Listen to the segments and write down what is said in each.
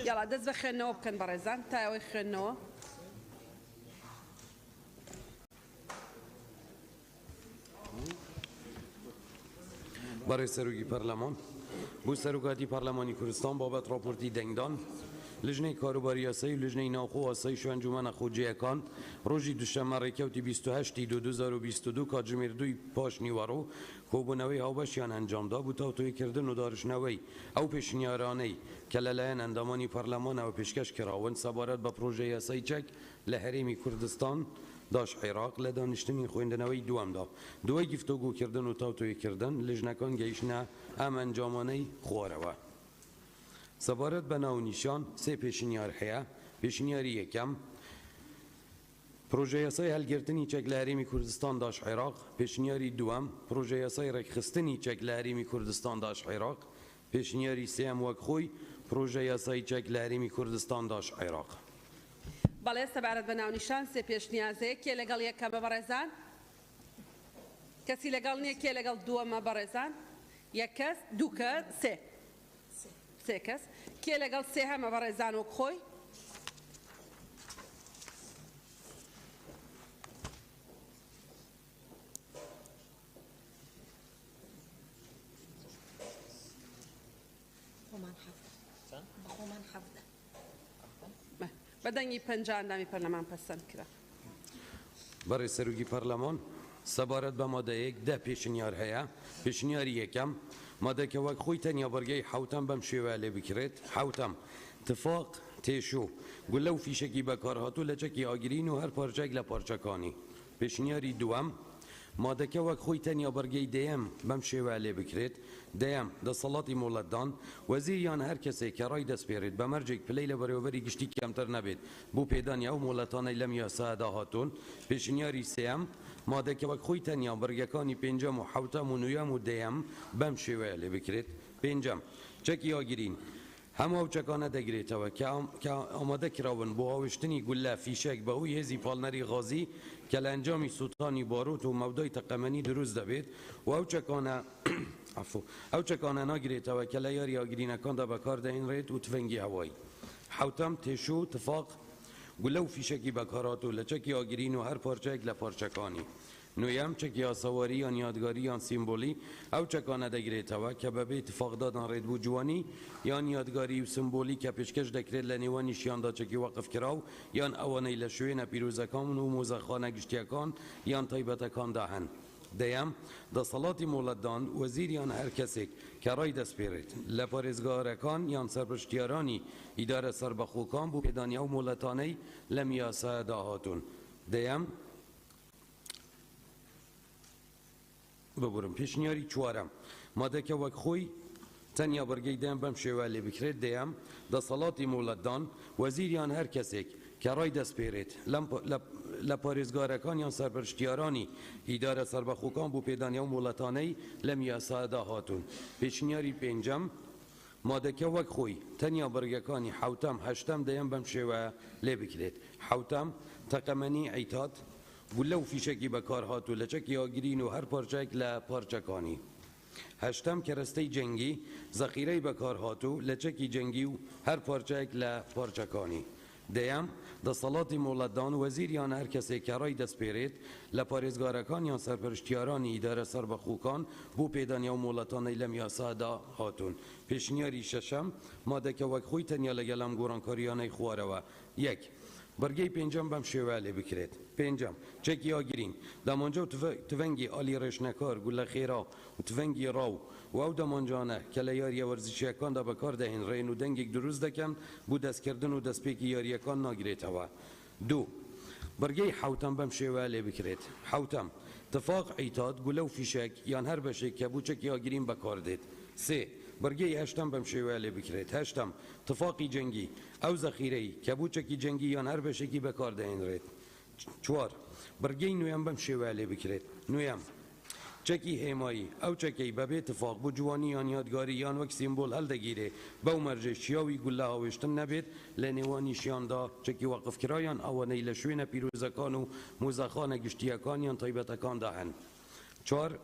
یاڵا دەست بە خوێندنەوە بکەن بەڕێزان تا ئەوەی خوێندنەوە. برای سروگی پارلمان بو سروگاتی پارلمانی کردستان بابت راپورتی دنگدان لجنه کاروباری آسایی لجنه ناخو آسایش و انجمن خوجه کان روزی دوشنبه ریکوتی 28/2/2022 کاجمیر دوی پاش نیوارو کوبونوی هاوبشیان انجام دا بود تا توی کردن و دارشنوی او پیشنیارانه کلالین اندامانی پارلمان او پیشکش کراون سبارت با پروژه آسایی چک لحریمی کردستان داش عراق لدانشتنی خویندنوی دوام دا دوی گفتگو کردن و توی کردن لجنکان گیشنه ام انجامانه خواروا سبارت بناو نشان سه پیشنیار هیا پیشنیاری یکم پروژه یاسای هلگرتنی چک لحریمی کردستان داش عراق پیشنیاری دوم پروژه یاسای رکخستنی چک لحریمی کردستان داش عراق پیشنیاری سیم وک خوی پروژه یاسای چک لحریمی کردستان داش عراق بەڵێ سەبارەت بە ناونیشان سێ پێشنیازەیە کێ لەگەڵ یەکەمە بەڕێزان کەسی لەگەڵ نییە کێ لەگەڵ دووەمە بەڕێزان یەک کەس دوو کەس سێ کەس کێ لەگەڵ سێ هەمە بەڕێزان وەک خۆی بەدەنگی پەنجاندامی پەرلەمان پەسەند کرا. برای سروگی پارلمان سبارت به ماده یک ده پیشنیار هیا پیشنیاری یکم ماده که وقت خوی تنیا برگی حوتم بم شواله بکرد حوتم اتفاق تیشو گلو فیشکی بکار هاتو لچکی آگرین و هر پارچک لپارچکانی پیشنیاری دوم ماده که وقت خوی تنیا برگی دیم بم شواله بکرد دیم ده صلاتی مولدان وزیریان هر کسی که رای دست بیارید به مرجک پلیل بروبری گشتی کمتر نبید بو پیدان یا مولدان لم یا ساده هاتون پیشنیاری سیم ماده که وقت خوی تنیا برگکانی پنجم و حوتم و نویم و دیم بم شواله بکرد پنجم چکی آگیرین همه او چکانه دگریت و که آماده کراون با آوشتنی گله فیشک به اوی هزی پالنری غازی که لانجامی سلطانی باروت و مودای تقمنی دروز دبید و او چکانه او چکانه نگریت و که لیاری آگرینکان دا بکار ده این رید و تفنگی هوایی حوتم تشو تفاق گله و فیشکی بکارات و لچکی آگرین و هر پارچک لپارچکانی نویم چکی آسواری یا یادگاری یا سیمبولی او چکانه دگریتوا که به اتفاق دادن رید بو جوانی یا یادگاری و سیمبولی که پیشکش دکرد لنیوانی شیان دا چکی وقف کراو یا اوانی لشوین پیروزکان و موزخانه گشتیکان یا طیبتکان دهن دیم دا صلاتی مولدان وزیریان هر کسی که رای دست بیرید لپارزگارکان یا سرپرشتیارانی اداره سربخوکان بو پیدانی و مولدانی لمیاسه داهاتون دیم ببرم پیشنیاری چوارم ماده که وک خوی تنیا برگی دیم بم شوالی بکرد دیم دا صلاتی مولدان وزیریان هر کسی که رای دست بیرید لپارزگارکان یا سرپرشتیارانی اداره سربخوکان بو پیدانی و مولدانی لمیاسه داهاتون پیشنیاری پنجم ماده که وک خوی تنیا برگکانی حوتم هشتم دیم بم شوالی بکرد حوتم تقمنی عیتاد گله و فیشکی بکار هاتو لچکی آگرین و هر پارچک لپارچکانی هشتم کرسته جنگی ذخیره بکار هاتو لچکی جنگی و هر پارچک لپارچکانی دیم دا صلات مولدان وزیریان هر کسی که رای دست بیرید لپارزگارکان یا سرپرشتیاران اداره سربخوکان بو پیدانی و مولدان لمیاسه دا هاتون پیشنیاری ششم ماده که وک خوی تنیا لگلم گورانکاریانه خواره و یک برگی پنجم بم شواله بکرد پنجم چکی آگرین دمانجا تفنگی آلی رشنکار گل خیرا و تفنگی راو و او دمانجانه که لیاری ورزشیکان دا بکار دهین رین و دنگی دروز دکم بو دست کردن و دست پیکی یاریکان ناگریت هوا دو برگی حوتم بم شواله بکرد حوتم تفاق عیتاد گله و فیشک یان هر بشه که بو چکی آگرین بکار دید سه برگی هشتم بم شواله بکرد هشتم تفاقی جنگی او ذخیره که بو چکی جنگی یا هر بشکی بکار دهین رید چوار برگی نویم بم شواله بکرد نویم چکی حمایی او چکی به اتفاق بو جوانی یا یادگاری یا وک سیمبول هل دگیره با مرجع شیاوی گله هاوشتن نبید لنیوانی شیان دا چکی وقف کرایان اوانی لشوین پیروزکان و موزخان گشتیکان یا طیبتکان دهن چار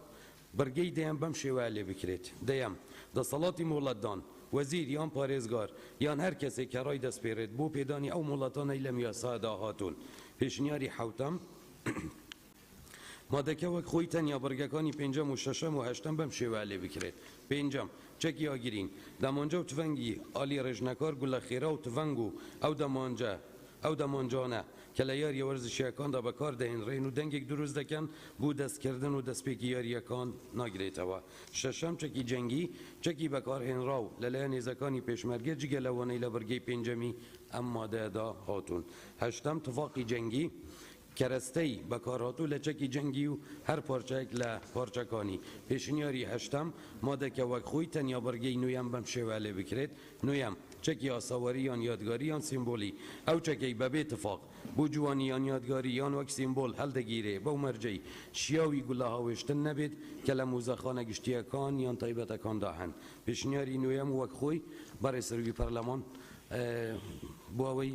برگی دیم بم شواله بکرد دیم دا صلاتی مولدان وەزیر یان پارێزگار یان هەر کەسێک کە ڕای دەستپێرێت بۆ پێدانی ئەو وڵاتانەی لەم یاسادا هاتوون. پێشنیاری حوتەم مادەکە وەک خۆی تەنیا بەرگەکانی پێنجەم و شەشەم و هەشتەم بەم شێوە لێ بکرێت. پێنجەم چەکی ئاگرین دەمانجە و تفەنگی ئالی ڕێژنەکار گولە خێرا و تفەنگ و ئەو دەمانجانە کە لە یاریە وەرزشیەکاندا بەکار دەهێنرێن و دەنگێک دروست دەکەن بۆ دەستکردن و دەستپێکی یاریەکان ناگرێتەوە. شەشەم چەکی جەنگی چەکی بەکارهێنرا و لەلایەن هێزەکانی پێشمەرگە جگە لەوانەی لە بەرگەی پێنجەمی ئەم مادەیەدا هاتوون. هەشتەم تفاقی جەنگی کەرەستەی بەکارهاتوو لە چەکی جەنگی و هەر پارچەیەک لە پارچەکانی. پێشنیاری هەشتەم مادەکە وەک خۆی تەنیا بەرگەی نوێیان بەم شێوە لێ بکرێت. نوێیەم چەکی ئاساواری یان یادگاری یان سیمبۆلی ئەو چەکەی بەبێ تفاق بۆ جوانی یان یادگاری یان وەک سیمبۆل هەڵدەگیرێ بەو مەرجەی شیاوی گوڵە هاوێشتن نەبێت کە لە موزەخانە گشتیەکان یان تایبەتەکاندا هەن. پێشنیاری نوێیەم وەک خۆی بەڕێ سەروی پەرلەمان بۆ ئەوەی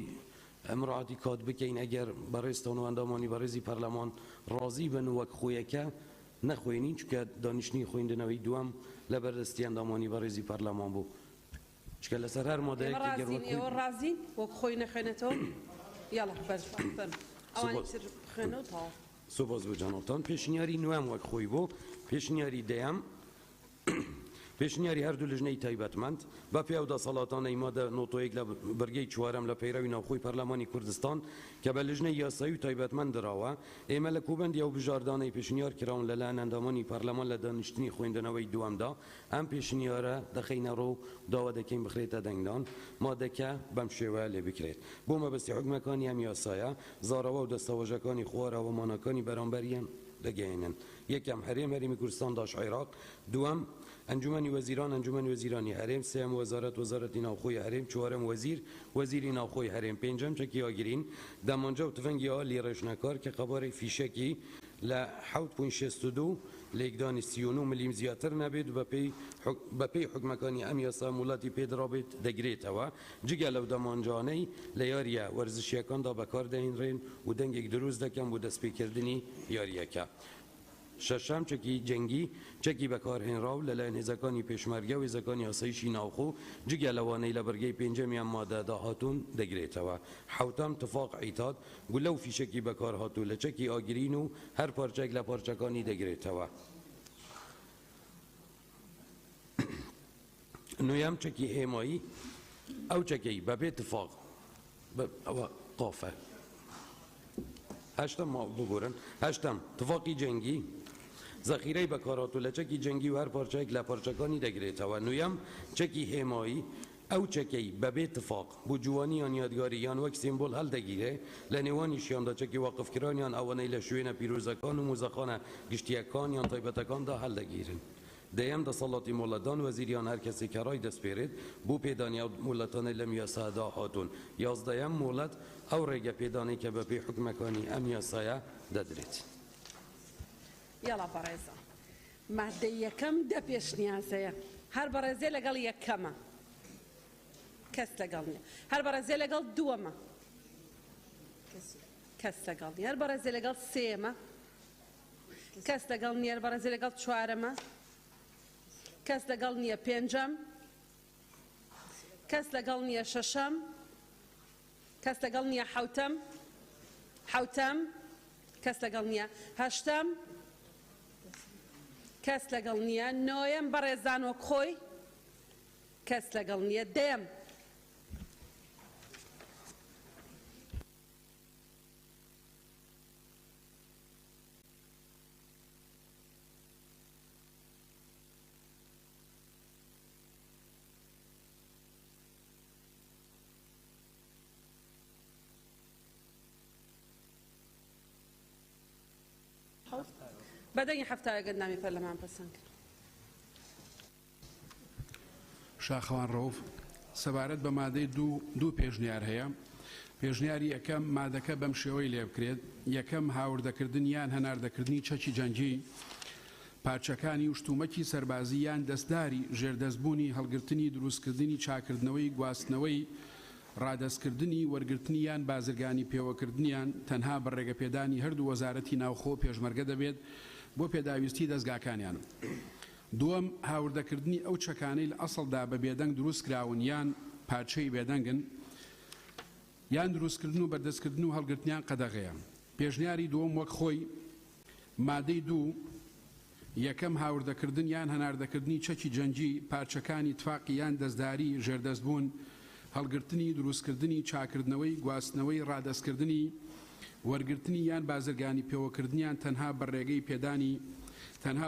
ئەمڕاتی کات بکەین ئەگەر بەڕێستان و ئەندامانی بەڕێزی پەرلەمان ڕازی بن وەک خۆیەکە نەخوێنین چکە دانیشتنی خوێندنەوەی دووەم لە بەردەستی ئەندامانی بەڕێزی پەرلەمان بوو. چکە لەسەر هەر مادەیەکی ئێوە ڕازین وەک خۆی نەخوێنێتەوە یاڵا بەرفەن ئەوانی تر خوێنەوە تاوە. سوپاس بۆ جانۆتان. پێشنیاری نوێم وەک خۆی بۆ. پێشنیاری دەیەم پێشنیاری هەردوو لژنەی تایبەتمەند بە پێی ئەو دەسەڵاتانەی مادە نۆتۆیەک لە بەرگەی چوارەم لە پەیڕەوی ناوخۆی پەرلەمانی کوردستان کە بە لژنەی یاسایی و تایبەتمەند درراوە ئێمە لە کوبەندی ئەو بژاردانەی پێشنیار کراون لەلایەن ئەندامانی پەرلەمان لە دانیشتنی خوێندنەوەی دووەمدا ئەم پێشنیارە دەخینە ڕۆ داوا دەکەین بخرێتە دەنگدان مادەکە بەم شێوە لێ بکرێت. بۆ مەبەستی حکومەکانی ئەم یاسایە زاڕەوە و دەستەوەژەکانی خوارەوە مانەکانی بەرامبەریان دەگەێنن. یەکەم هەرێم هەرێمی کوردستان داش عێراق. دووەم ئەنجومەنی وەزیران ئەنجومەنی وەزیرانی هەرێم. سێم وەزارەتی ناوخۆی هەرێم. چوارەم وەزیری ناوخۆی هەرێم. پێنجەم چەکی ئاگرین دەمانجە و تفەنگی ئالی ڕێژنەکار کە قەبارەی فیشەکی لە 7.62 لێکدانی 39 ملیم زیاتر نەبێت بەپێی حکومەکانی ئەم یاسا وڵاتی پێدرابێت دەگرێتەوە جگە لەو دەمانجانەی لە یاریە وەرزشیەکاندا بەکار دەهێنرێن و دەنگێک دروست دەکەن بۆ دەستپێکردنی یاریەکە. شەشەم چەکی جەنگی چەکی بەکارهێنراو لەلایەن هێزەکانی پێشمەرگە و هێزەکانی یاساییشی ناوخۆ جگە لەوانەی لە بەرگەی پێنجەمیان مادەدا هاتوون دەگرێتەوە. حوتەم تفاق عیتاد گولە و فیشەکی بەکار هاتوو لە چەکی ئاگرین و هەر پارچەیەک لە پارچەکانی دەگرێتەوە. نوێیەم چەکی هێمایی ئەو چەکەی بەبێ تفاق ئەوە قافە. هەشتەم بگۆرن. هەشتەم تفاقی جەنگی زەخیرەی بەکارهاتوو لە چەکی جەنگی و هەر پارچەیەک لە پارچەکانی دەگرێتەوە. نوێیەم چەکی هێمایی ئەو چەکەی بەبێ تفاق بۆ جوانی یان یادگاری یان وەک سیمبۆل هەڵدەگیرێ لە نێوانیشیاندا چەکی واقفکرانیان ئەوانەی لە شوێنە پیرۆزەکان و موزەخانە گشتیەکان یان تایبەتەکاندا هەڵدەگیرن. دەیەم دەسەڵاتی مۆڵەتدان وەزیریان هەر کەسێک کە ڕای دەستپێرێت بۆ پێدانی ئەو مۆڵەتانەی لەم یاسادا هاتوون. یازدەیەم مۆڵەت ئەو ڕێگە پێدانەی کە بەپێی حکومەکانی ئەم یاسایە دەدرێت. یاڵا بەڕێزە مادەی یەکەم دە پێشنیازەیە هەر بەڕێزێ لەگەڵ یەکەمە کەس لەگەڵ نییە. هەر بەڕێزێ لەگەڵ دووەمە کەس لەگەڵ نیە. هەر بەڕێزێ لەگەڵ سێمە کەس لەگەڵ نیە. هەر بەڕێزێ لەگەڵ چوارەمە کەس لەگەڵ نییە. پێنجەم کەس لەگەڵ نییە. شەشەم کەس لەگەڵ نییە. حوتەم کەس لەگەڵ نییە. هەشتەم کەس لەگەڵ نییە. نۆیەم بەڕێزان وەک خۆی کەس لەگەڵ نییە. دێم بەدەنگی هەفتاوە گەندامی پەرلەمان پەسەند کرد. شاخەوان ڕەوف سەبارەت بە مادەی دوو پێشنیار هەیە. پێشنیاری یەکەم مادەکە بەم شێوەی لێ بکرێت. یەکەم هاوردەکردن یان هەناردەکردنی چەکی جەنگی پارچەکانی وشتومەکی سەربازی یان دەستداری ژێردەستبوونی هەڵگرتنی دروستکردنی چاکردنەوەی گواستنەوەی ڕادەستکردنی وەرگرتنی یان بازرگانی پێوەکردنیان تەنها بە ڕێگەپێدانی هەردوو وەزارەتی ناوخۆ پێشمەرگە دەبێت بۆ پێداویستی دەستگاکانیان. دووەم هاوردەکردنی ئەو چەکانەی لە ئەسڵدا بە بێدەنگ دروست کراون یان پارچەی بێدەنگن یان دروستکردن و بەردەستکردن و هەڵگرتنیان قەدەغەیە. پێشنیاری دووەم وەک خۆی مادەی دوو یەکەم هاوردەکردن یان هەناردەکردنی چەکی جەنگی پارچەکانی تفاقی یان دەستداری ژێردەستبوون هەڵگرتنی دروستکردنی چاکردنەوەی گواستنەوەی ڕادەستکردنی وەرگرتنی یان بازرگانی پێوەکردنیان تەنها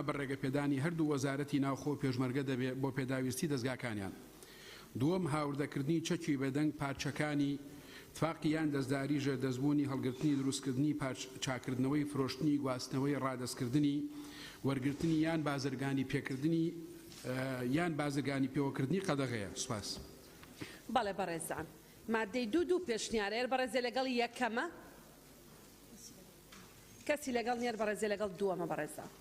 بەڕێگە پێدانی هەردوو وەزارەتی ناوخۆ پێشمەرگە دەبێت بۆ پێداویستی دەستگاکانیان. دووەم هاوردەکردنی چەکی بێدەنگ پارچەکانی تفاقی یان دەستداری ژێردەستبوونی هەڵگرتنی دروستکردنی چاکردنەوەی فرۆشتنی گواستنەوەی ڕادەستکردنی وەرگرتنی یان بازرگانی پێکردنی یان بازرگانی پێوەکردنی قەدەغەیە. سوپاس. بەڵێ بەڕێزان مادەی دوو پێشنیارەیە بەڕێزێ لەگەڵ یەکەمە کەسی لەگەڵ نیە بەڕێزێ لەگەڵ دووەمە بەڕێزان.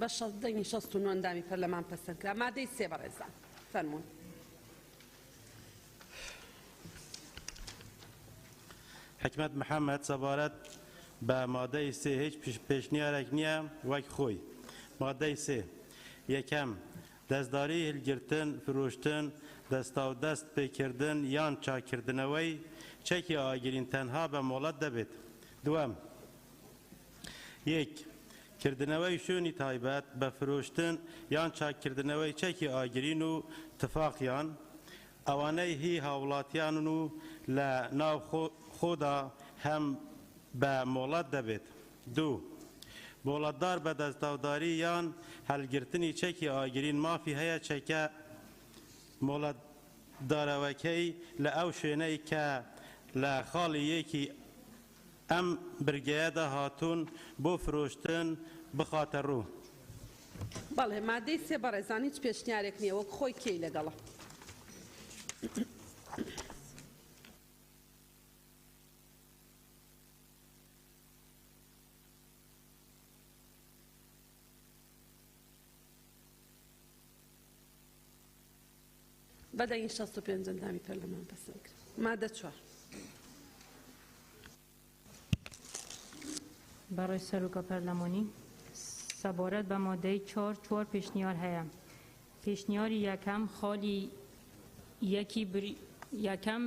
بە 69 ئەندامی پەرلەمان پەسەندکرا. مادەی 3 بەڕێزان فەرموون. حکمت محەممەد سەبارەت بە مادەی 3 هیچ پێشنیارێک نییە وەک خۆی. مادەی 3 یەکەم دەستداری هەلگرتن فرۆشتن دەستاودەست پێکردن یان چاکردنەوەی چەکی ئاگرین تەنها بە مۆڵەت دەبێت. دووەم یەک کردنەوەی شوێنی تایبەت بە فرۆشتن یان چاکردنەوەی چەکی ئاگرین و تفاقیان ئەوانەی هی هاوڵاتیان و لە ناو خۆدا هەم بە مۆڵەت دەبێت. دوو مۆڵەتدار بە دەستاوداری یان هەلگرتنی چەکی ئاگرین مافی هەیە چەکە مۆڵەتدارەوەکەی لە ئەو شوێنەی کە لە خاڵی یەکی ئەم برگەیەدا هاتوون بۆ فرۆشتن بخاتە ڕوو. بەڵێ مادەی 3 بەڕێزان هیچ پێشنیارێک نییە وەک خۆی کێی لەگەڵە. بەدەنگی 65 ئەندامی پەرلەمان پەسەندکرا. مادە 4 برای سەرۆکە پەرلەمانی سەبارەت بە مادەی 4 پێشنیار هەیە. پێشنیاری یەکەم خاڵی یەکەم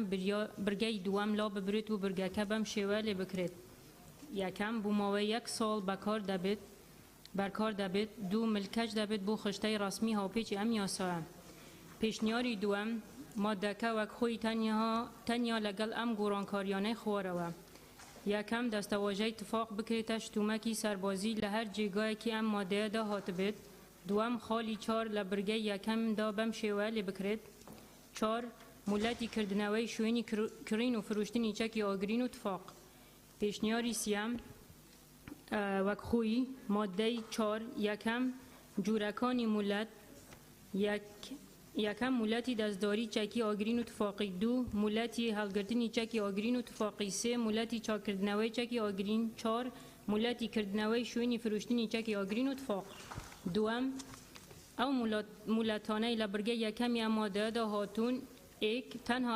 برگەی دووەم لا ببرێت و برگەکە بەم شێوە لێ بکرێت. یەکەم بوومەوەی 1 ساڵ بەرکار دەبێت. دوو ملکەش دەبێت بۆ خشتەی ڕسمی هاوپێچی ئەم یاسایە. پێشنیاری دووەم مادەکە وەک خۆی تەنیا لەگەڵ ئەم گۆڕانکاریانەی خوارەوە. یەکەم دەستەواژەی تفاق بکرێتە شتومەکی سەربازی لە هەر جێگایەکی ئەم مادەیەدا هاتبێت. دووەم خاڵی 4 لە برگەی یەکەمدا بەم شێوە لێ بکرێت. 4 مولەتی کردنەوەی شوێنی کڕین و فرۆشتنی چەکی ئاگرین و تفاق. پێشنیاری سیام وەک خۆی مادەی 4 یەکەم جوورەکانی مولەت یەکەم مولەتی دەستداری چەکی ئاگرین و تفاقی. دوو مولەتی هەڵگرتنی چەکی ئاگرین و تفاقی. سێ مولەتی چاکردنەوەی چەکی ئاگرین. 4 مولەتی کردنەوەی شوێنی فرۆشتنی چەکی ئاگرین و تفاق. دووەم ئەو مولەتانەی لە برگەی یەکەمی ئەم مادەیەدا هاتوون ئێک تەنها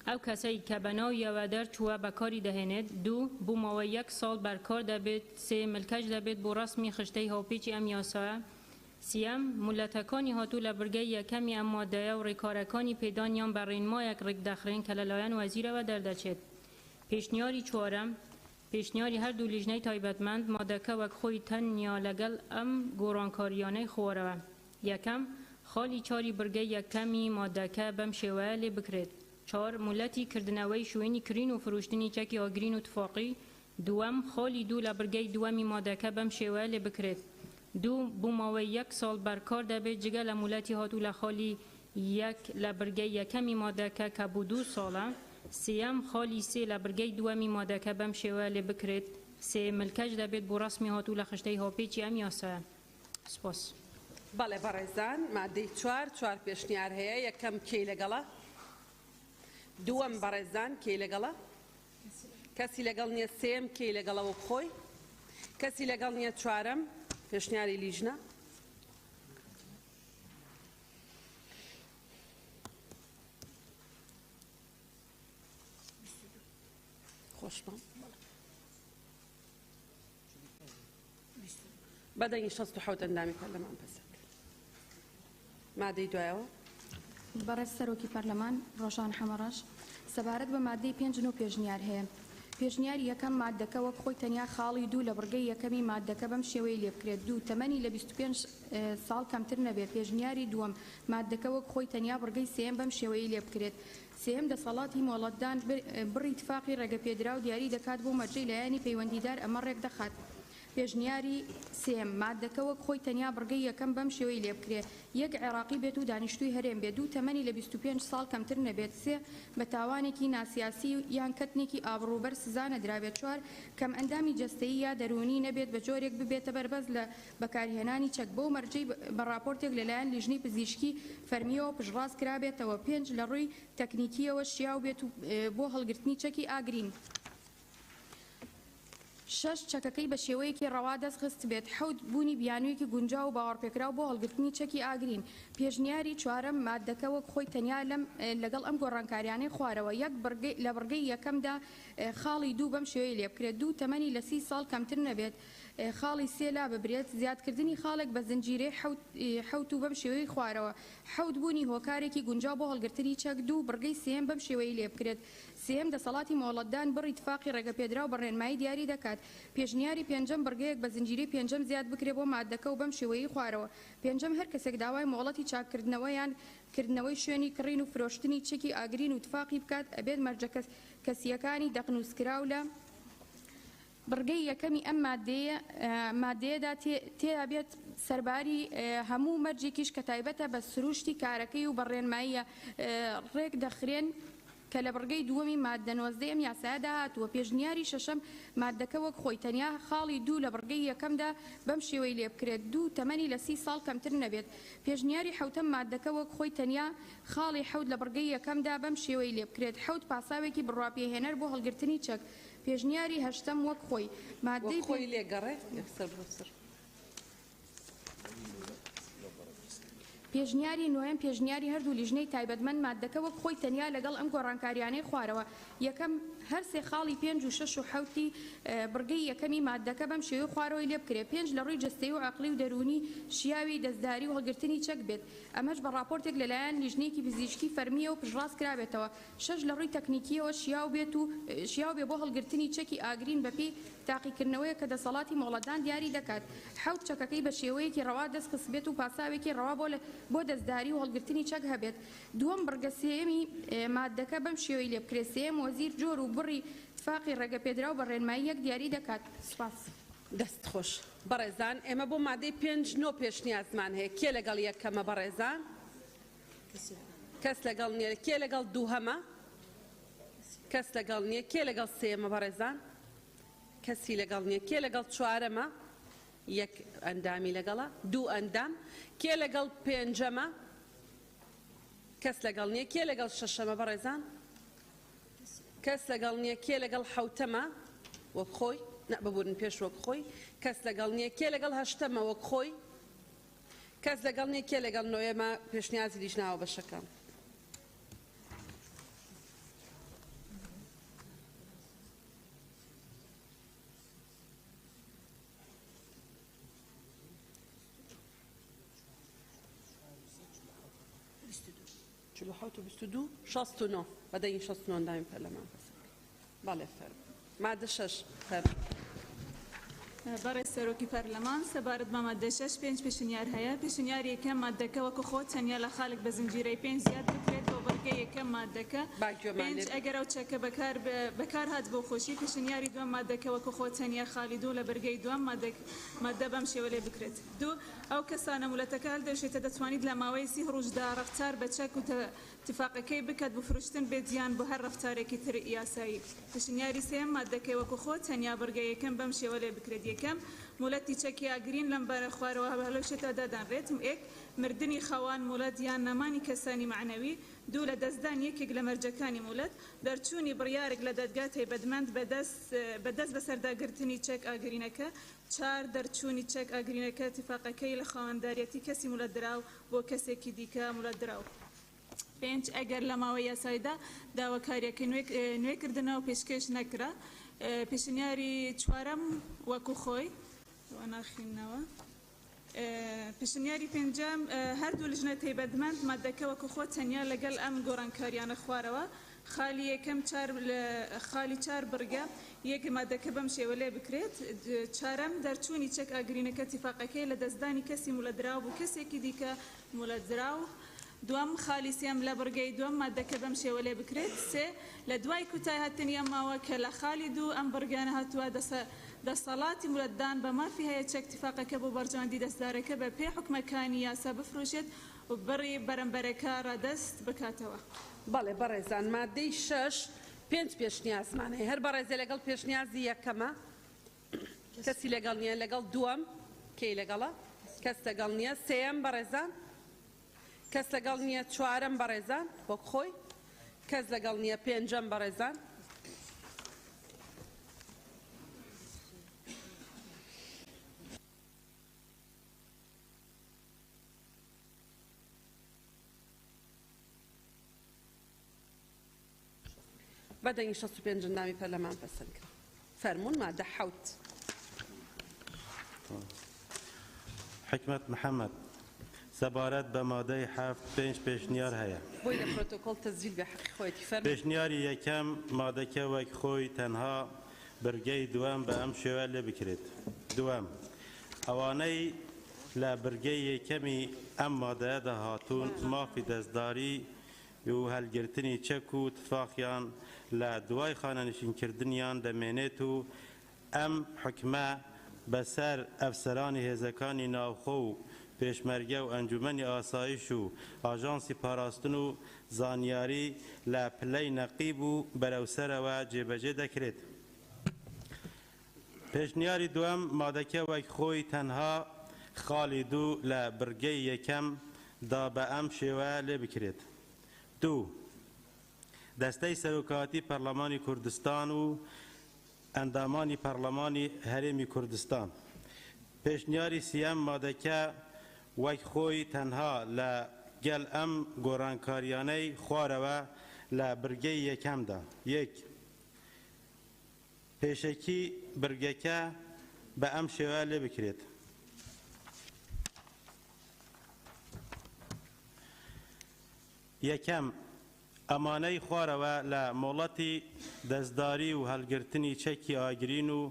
ئەو کەسەی کە بەناویەوە دەرچووە بەکاری دەهێنێت. دوو بوومەوەی 1 ساڵ بەرکار دەبێت. سێ ملکەش دەبێت بۆ ڕسمی خشتەی هاوپێچی ئەم یاسایە. سیام مولەتەکانی هاتوو لە برگەی یەکەمی ئەم مادەیە و ڕێکارەکانی پێدانیان بە ڕێنمایەک ڕێکدەخرێن کە لەلایەن وەزیرەوە دەردەچێت. پێشنیاری چوارەم پێشنیاری هەردوو لیژنەی تایبەتمەند مادەکە وەک خۆی تەنیا لەگەڵ ئەم گۆڕانکاریانەی خۆرەوە. یەکەم خاڵی 4 برگەی یەکەمی مادەکە بەم شێوەیە لێ بکرێت. 4 مولەتی کردنەوەی شوێنی کرین و فرۆشتنی چەکی ئاگرین و تفاقی. دووەم خاڵی 2 لە برگەی دووەمی مادەکە بەم شێوەیە لێ بکرێت. دوو بوومەوەی 1 ساڵ بەرکار دەبێت جگە لە مولەتی هاتوو لە خاڵی 1 لە برگەی یەکەمی مادەکە کە بوو 2 ساڵە. سێم خاڵی 3 لە برگەی دووەمی مادەکە بەم شێوەیە لێ بکرێت. سێ ملکەش دەبێت بۆ ڕسمی هاتوو لە خشتەی هاوپێچی ئەم یاسایە. سپاس. بەڵێ بەڕێزان مادەی 4 پێشنیار هەیە. یەکەم کێی لەگەڵە؟ دووەم بەڕێزان کێی لەگەڵە؟ کەسی لەگەڵ نییە؟ سێم کێی لەگەڵەوە بخۆی؟ کەسی لەگەڵ نییە؟ چوارەم پێشنیاری لیژنە؟ بدەنگی 67 ئەندامی پەرلەمان پەسەند مادەی دوایەوە بەڕێز سەرۆکی پەرلەمان ڕۆژان حەمەڕەش سەبارەت بە مادەی 5 و پێشنیار هەیە پێشنیاری یەکەم مادەکە وەک خۆی تەنیا خاڵی دوو لە بڕگەی یەکەمی مادەکە بەم شێوەی لێ بکرێت دوو تەمەنی لە 25 ساڵ کەمتر نەبێ پێشنیاری دووەم مادەکە وەک خۆی تەنیا بڕگەی سێم بەم شێوەی لێ بکرێت سێم دەسەڵاتی مۆڵەتدان بڕی اتفاقی ڕێگەپێدرا و دیاری دەکات بۆ مەرجەی لایەنی پەیوەندیدار ئەمە ڕێک دەخات پێشنیاری سێم مادەکە وەک خۆی تەنیا بڕگەی یەکەم بەم شێوەی لێ بکرێت یەک عێراقی بێت و دانیشتووی هەرێم بێت دوو تەمەنی لە 25 ساڵ کەمتر نەبێت سێ بە تاوانێکی ناسیاسی یان کەتنێکی ئابڕوبەر سزا نەدرابێت چوار کەم ئەندامی جەستەیی یا دەرونی نەبێت بە جۆرێک ببێتە بەربەز لە بەکارهێنانی چەک بۆ مەرجەی بە راپۆرتێک لەلایەن لیژنەی پزیشکی فەرمیەوە پشڕاست کرابێتەوە پێنج لە ڕووی تەکنیکیەوە شیاو بێت و بۆ هەڵگرتنی چەکی ئاگرین شش چەکەکەی بە شێوەیەکی ڕەوا دەستخست بێت حەوت بوونی بیانوویەکی گونجاو و باوەڕپێکراو بۆ هەڵگرتنی چەکی ئاگرین پێشنیاری چوارەم مادەکە وەک خۆی تەنیا لەگەڵ ئەم گۆڕانکاریانەی خوارەوە یەک لە بڕگەی یەکەمدا خاڵی دوو بەم شێوەی لێ بکرێت دوو تەمەنی لە 30 ساڵ کەمتر نەبێت خاڵی سێلا ببرێت زیادکردنی خاڵێک بە زنجیرەی حەوت و بەم شێوەی خوارەوە حەوت بوونی هۆکارێکی گونجاو بۆ هەڵگرتنی چەک دوو بڕگەی سێم بەم شێوەی لێ بکرێت سێم دەسەڵاتی مۆڵەتدان بڕی اتفاقی ڕێگەپێدرا و بەڕێنمایی دیاری دەکات پێشنیاری پێنجەم بڕگەیەک بە زنجیرەی پێنجەم زیاد بکرێت بۆ مادەکە و بەم شێوەیەی خوارەوە پێنجەم هەر کەسێک داوای مۆڵەتی چاکردنەوە یان کردنەوەی شوێنی کڕین و فرۆشتنی چەکی ئاگرین و اتفاقی بکات ئەبێت مەرجە کەسیەکانی دەقنووسکراو لە بڕگەی یەکەمی ئەم مادەیەدا تێدا بێت سەرباری هەموو مەرجێکیش کە تایبەتە بە سروشتی کارەکەی و بەڕێنماییە ڕێک دەخرێن کە لە بڕگەی دووەمی مادە 19 ئەم یاسایەدا هاتووە پێشنیاری شەشەم مادەکە وەک خۆی تەنیا خاڵی دوو لە بڕگەی یەکەمدا بەم شێوەی لێ بکرێت دوو تەمەنی لە 30 ساڵ کەمتر نەبێت پێشنیاری حەوتەم مادەکە وەک خۆی تەنیا خاڵی حەوت لە بڕگەی یەکەمدا بەم شێوەی لێ بکرێت حەوت پاساوێکی بڕواپێهێنەر بۆ هەڵگرتنی چەک پێشنیاری هەشتەم وەک خۆی مادەی خۆی لێگەڕێ یەکسەر بۆسەر پێشنیاری نوێم پێشنیاری هەردوو لیژنەی تایبەتمەند مادەکە وەک خۆی تەنیا لەگەڵ ئەم گۆڕانکاریانەی خوارەوە یەکەم هەر سێ خاڵی 5 و 6 و حەوتی بڕگەی یەکەمی مادەکە بەم شێوەی خوارەوەی لێ بکرێت 5 لە ڕووی جەستەیی و عەقلی و دەرونی شیاوی دەستداری و هەڵگرتنی چەک بێت ئەمەش بە راپۆرتێک لەلایەن لیژنەیەکی پزیشکی فەرمیە و پشڕاست کرابێتەوە 6 لە ڕووی تەکنیکیەوە شیاو بێ بۆ هەڵگرتنی چەکی ئاگرین بەپێی تاقیکردنەوەیە کە دەسەڵاتی مۆڵەتدان دیاری دەکات حەوت چەکەکەی بە شێوەیەکی ڕەوا دەستخست بێت و پاساوێکی ڕەوا بۆ دەستداری و هەڵگرتنی چەک هەبێت دووەم بڕگە سێمی مادەکە بەم شێوەی لێ بکرێت سێم وەزیر جۆر و بڕی اتفاقی ڕێگەپێدرا و بەڕێنماییەک دیاری دەکات سپاس دەست خۆش بەڕێزان ئێمە بۆ مادەی 5 نۆ پێشنیازمان هەیە کێ لەگەڵ یەکەمە بەڕێزان کەس لەگەڵ نییە کێ لەگەڵ دووهەمە کەس لەگەڵ نییە کێ لەگەڵ سێمە بەڕێزان کەسی لەگەڵ نییە کێ لەگەڵ چوارەمە یەک ئەندامی لەگەڵە دوو ئەندام کێ لەگەڵ پێنجەمە کەس لەگەڵ نییە کێ لەگەڵ شەشەمە بەڕێزان کەس لەگەڵ نییە کێ لەگەڵ حەوتەمە وەک خۆی ببوورن پێش وەک خۆی کەس لەگەڵ نییە کێ لەگەڵ هەشتەمە وەک خۆی کەس لەگەڵ نییە کێ لەگەڵ نۆیەمە پێشنیازی لیژناوە بەشەکەم چلو حوت و 22 69 بدەی 69 ئەندامی پەرلەمان پەسەند بەڵێ فەرم مادە 6 فەرم بەڕێز سەرۆکی پەرلەمان سەبارەت بە مادە 6 5 پێشنیار هەیە پێشنیاری یەکەم مادەکە وەکو خۆت تەنیا لە خاڵێک بە زنجیرەی 5 زیاد بکرێت بۆ بڕگەی یەکەم مادەکە 5 ئەگەر ئەو چەکە بەکار هات بۆ خۆشی پێشنیاری دووەم مادەکە وەکو خۆت تەنیا خاڵی دوو لە بەرگەی دووەم مادە بەم شێوە لێ بکرێت دوو ئەو کەسانە مولەتەکە هەڵدەشێتە دەتوانیت لە ماوەی 30 ڕۆژدا ڕەفتار بە چەک و اتفاقەکەی بکات بۆ فرۆشتن بێجیان بۆ هەر ڕەفتارێکی تر یاسایی پێشنیاری سێم مادەکەی وەکو خۆت تەنیا بەرگەی یەکەم بەم شێوە لێ بکرێت یەکەم مولەتی چەکی ئاگرین لەم بارە خوارەوە هەڵۆشێتە دادانرێت ئێک مردنی خەوان مولەت یان نەمانی کەسانی معنەوی دوو لە دەستدان یەکێک لە مەرجەکانی مولەت دەرچوونی بڕیارێک لە دەدگا تایبەتمەند بەدەست بە سەرداگرتنی چەک ئاگرینەکە چار دەرچوونی چەک ئاگرینەکە اتفاقەکەی لە خاوەنداریەتی کەسی مولەت دراو بۆ کەسێکی دیکە مولەت دراو 5 ئەگەر لە ماوەی یاساییدا داواکاریەکە نوێکردنەوە پێشکەش نەکرا پێشنیاری چوارەم وەکو خۆی وەناخینەوە پێشنیاری پێنجەم هەردوو لژنە تایبەتمەند مادەکە وەکو خۆ تەنیا لەگەڵ ئەم گۆڕانکاریانە خوارەوە خالی یەکەم خالی چار بڕگە یەک مادەکە بەم شێوە لێ بکرێت چارەم دەرچوونی چەک ئاگرینەکە تیفاقەکەی لە دەستدانی کەسی مولەدراو بوو کەسێکی دیکە مولەدراو دوام خالی سێم لە بڕگەی دوم مادەکە بەم شێوە لێ بکرێت سێ لە دوای کوتای هاتنی ئەماوە کە لە خالی دوو ئەم بڕگانە هاتووە دەسەڵاتی مولەتدان بە مافی هەیە چەک تیفاقەکە بۆ بەرژەوەندی دەستدارەکە بە پێی حکومەکانی یاسا بفرۆشێت و بڕی بەرەمبەرەکە ڕادەست بکاتەوە. بەڵێ بەڕێزان مادەی 6 5 پێشنیازمانەیە هەر بەڕێزە لەگەڵ پێشنیازی یەکەمە کەسی لەگەڵ نییە لەگەڵ دووەم کەی لەگەڵە کەس لەگەڵ نییە سێم بەڕێزان کەس لەگەڵ نییە چوارەم بەڕێزان وەک خۆی کەس لەگەڵ نییە پێنجەم بەڕێزان بەدەنگی 65 نامی پەرلەمان پەسەند کرد فەرموون مادە حەوت حکمت محەممەد سەبارەت بە مادەی هەفت پێنج پێشنیار هەیە بۆی لە پرۆتۆکۆڵ تەزویل بە حەقی خۆیەتی فەرموون پێشنیاری یەکەم مادەکە وەک خۆی تەنها برگەی دووەم بە ئەم شێوە لێ بکرێت دووەم ئەوانەی لە برگەی یەکەمی ئەم مادەیەدا هاتوون مافی دەستداری و هەلگرتنی چەک و تفاخیان لە دوای خانەنشینکردنیان دەمێنێت و ئەم حکمە بەسەر ئەفسەرانی هێزەکانی ناوخۆ و پێشمەرگە و ئەنجومەنی ئاسایش و ئاژانسی پاراستن و زانیاری لە پلەی نەقیب و بەرەوسەرەوە جێبەجێ دەکرێت. پێشنیاری دووەم مادەکە وەک خۆی تەنها خاڵی دوو لە برگەی یەکەم دا بە ئەم شێوە لێ بکرێت. دوو دەستەی سەرۆکاتی پەرلەمانی کوردستان و ئەندامانی پەرلەمانی هەرێمی کوردستان پێشنیاری سیەم مادەکە وەک خۆی تەنها لە گەل ئەم گۆڕانکاریانەی خوارەوە لە برگەی یەکەمدا یەک پێشەکی برگەکە بە ئەم شێوە لێ بکرێت. یەکەم ئەمانەی خوارەوە لە مۆڵەتی دەستداری و هەلگرتنی چەکی ئاگرین و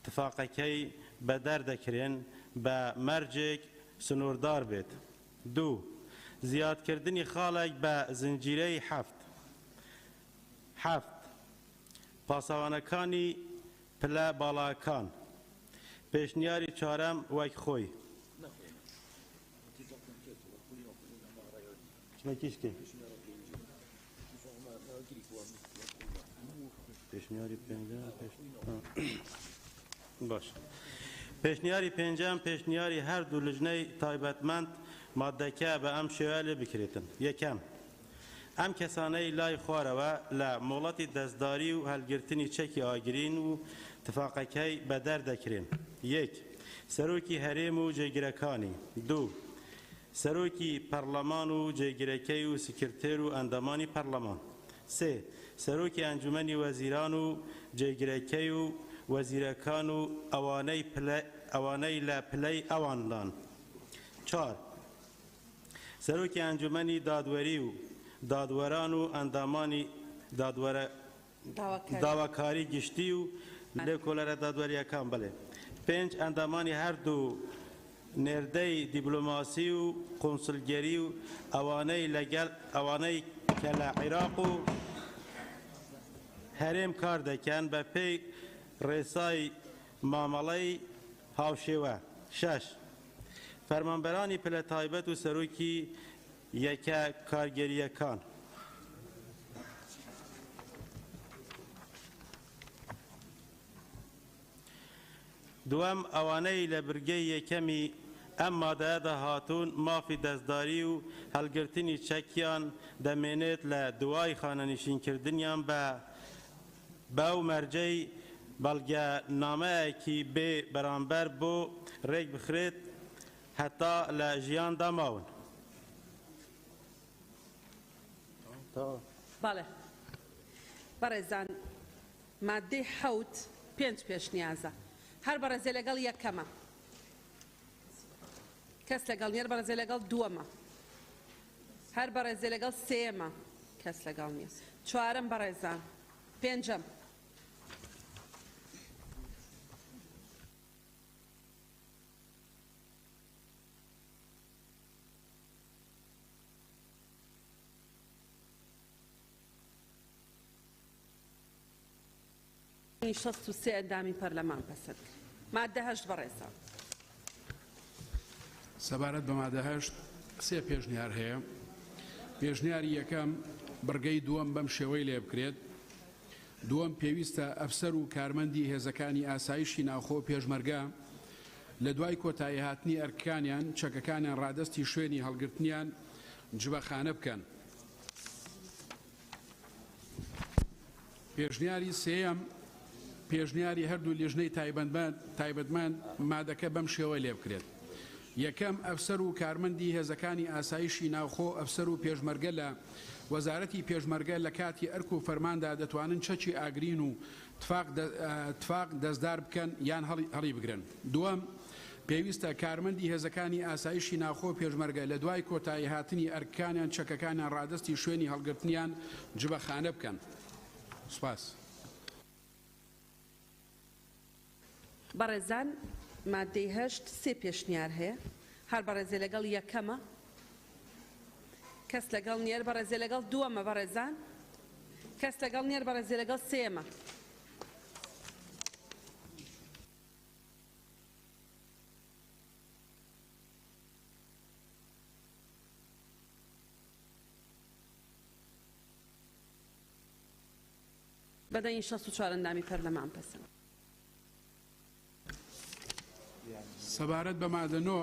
تفاقەکەی بەدەردەکرێن بە مەرجێک سنووردار بێت. دوو زیادکردنی خاڵێک بە زنجیرەی هەفت پاسەوانەکانی پلە باڵاکان پێشنیاری چارەم وەک خۆی پێشنیاری پێنجەم پێشنیاری هەردوو لژنەی تایبەتمەند مادەکە بە ئەم شێوە لێ بکرێتن. یەکەم ئەم کەسانەی لای خوارەوە لە مۆڵەتی دەستداری و هەلگرتنی چەکی ئاگرین و تفاقەکەی بەدەردەکرێن. یەک سەرۆکی هەرێم و جێگیرەکانی دوو سەرۆکی پەرلەمان و جێگیرەکەی و سکرتێر و ئەندامانی پەرلەمان سێ سەرۆکی ئەنجومەنی وەزیران و جێگیرەکەی و وەزیرەکان و ئەوانەی لە پلەی ئەواندان چار سەرۆکی ئەنجومەنی دادوەری و دادوەران و ئەندامانی داواکاری گشتی و لێکۆلەرە دادوەریەکان بڵێ پێنج ئەندامانی هەردوو نێردەی دیبلۆماسی و قۆنسڵگەری و ئەوانەی کە لە عێراق و هەرێم کار دەکەن بە پێی ڕێسای مامەڵەی هاوشێوە. شەش فەرمانبەرانی پلە تایبەت و سەرۆکی یەکە کارگەریەکان. دووەم ئەوانەی لە برگەی یەکەمی ئەم مادەیەدا هاتوون مافی دەستداری و هەلگرتنی چەکیان دەمێنێت لە دوای خانەنشینکردنیان بەو مەرجەی بەڵگە نامەیەکی بێ بەرامبەر بۆ ڕێک بخرێت هەتا لە ژیان دەماون. بەڵێ بەڕێزان مادەی حەوت 5 پێشنیازە هەر بەڕێزێ لەگەڵ یەکەمە کەس لەگەڵ نیە بەڕێزێ لەگەڵ دووەمە هەر بەڕێزێ لەگەڵ سێمە کەس لەگەڵ نییە چوارم بەڕێزان پێنجەم شەست و سێ ئەندامی پەرلەمان پەسەند مادە هەشت بەڕێزان سەبارەت بە مادە هەشت سێ پێشنیار هەیە پێشنیاری یەکەم بڕگەی دووەم بەم شێوەی لێ بکرێت دووەم پێویستە ئەفسەر و کارمەندی هێزەکانی ئاسایشی ناوخۆ پێشمەرگە لە دوای کۆتایی هاتنی ئەرکانیان چەکەکانیان ڕادستی شوێنی هەڵگرتنیان جبەخانە بکەن پێشنیاری سێەم پێشنیاری هەردوو لیژنەی تایبەتمەند مادەکە بەم شێوە لێ بکرێت یەکەم ئەفسەر و کارمەندی هێزەکانی ئاسایشی ناوخۆ ئەفسەر و پێشمەرگە لە وەزارەتی پێشمەرگە لە کاتی ئەرک و فەرماندا دەتوانن چەکی ئاگرین و تفاق دەستدار بکەن یان هەڵی بگرن دووەم پێویستە کارمەندی هێزەکانی ئاسایشی ناوخۆ پێشمەرگە لە دوای کۆتایی هاتنی ئەرکانیان چەکەکانیان ڕادستی شوێنی هەڵگرتنیان جبەخانە بکەن سوپاس بەڕێزان مادەی هەشت سێ پێشنیار هەیە هەر بەڕێزێ لەگەڵ یەکەمە کەس لەگەڵ نیەر بەڕێزێ لەگەڵ دووەمە بەڕێزان کەس لەگەڵ نیەر بەڕێزێ لەگەڵ سێمە بەدەین 64 ئەندامی پەرلەمان پەسەند سەبارەت بە مادەنۆ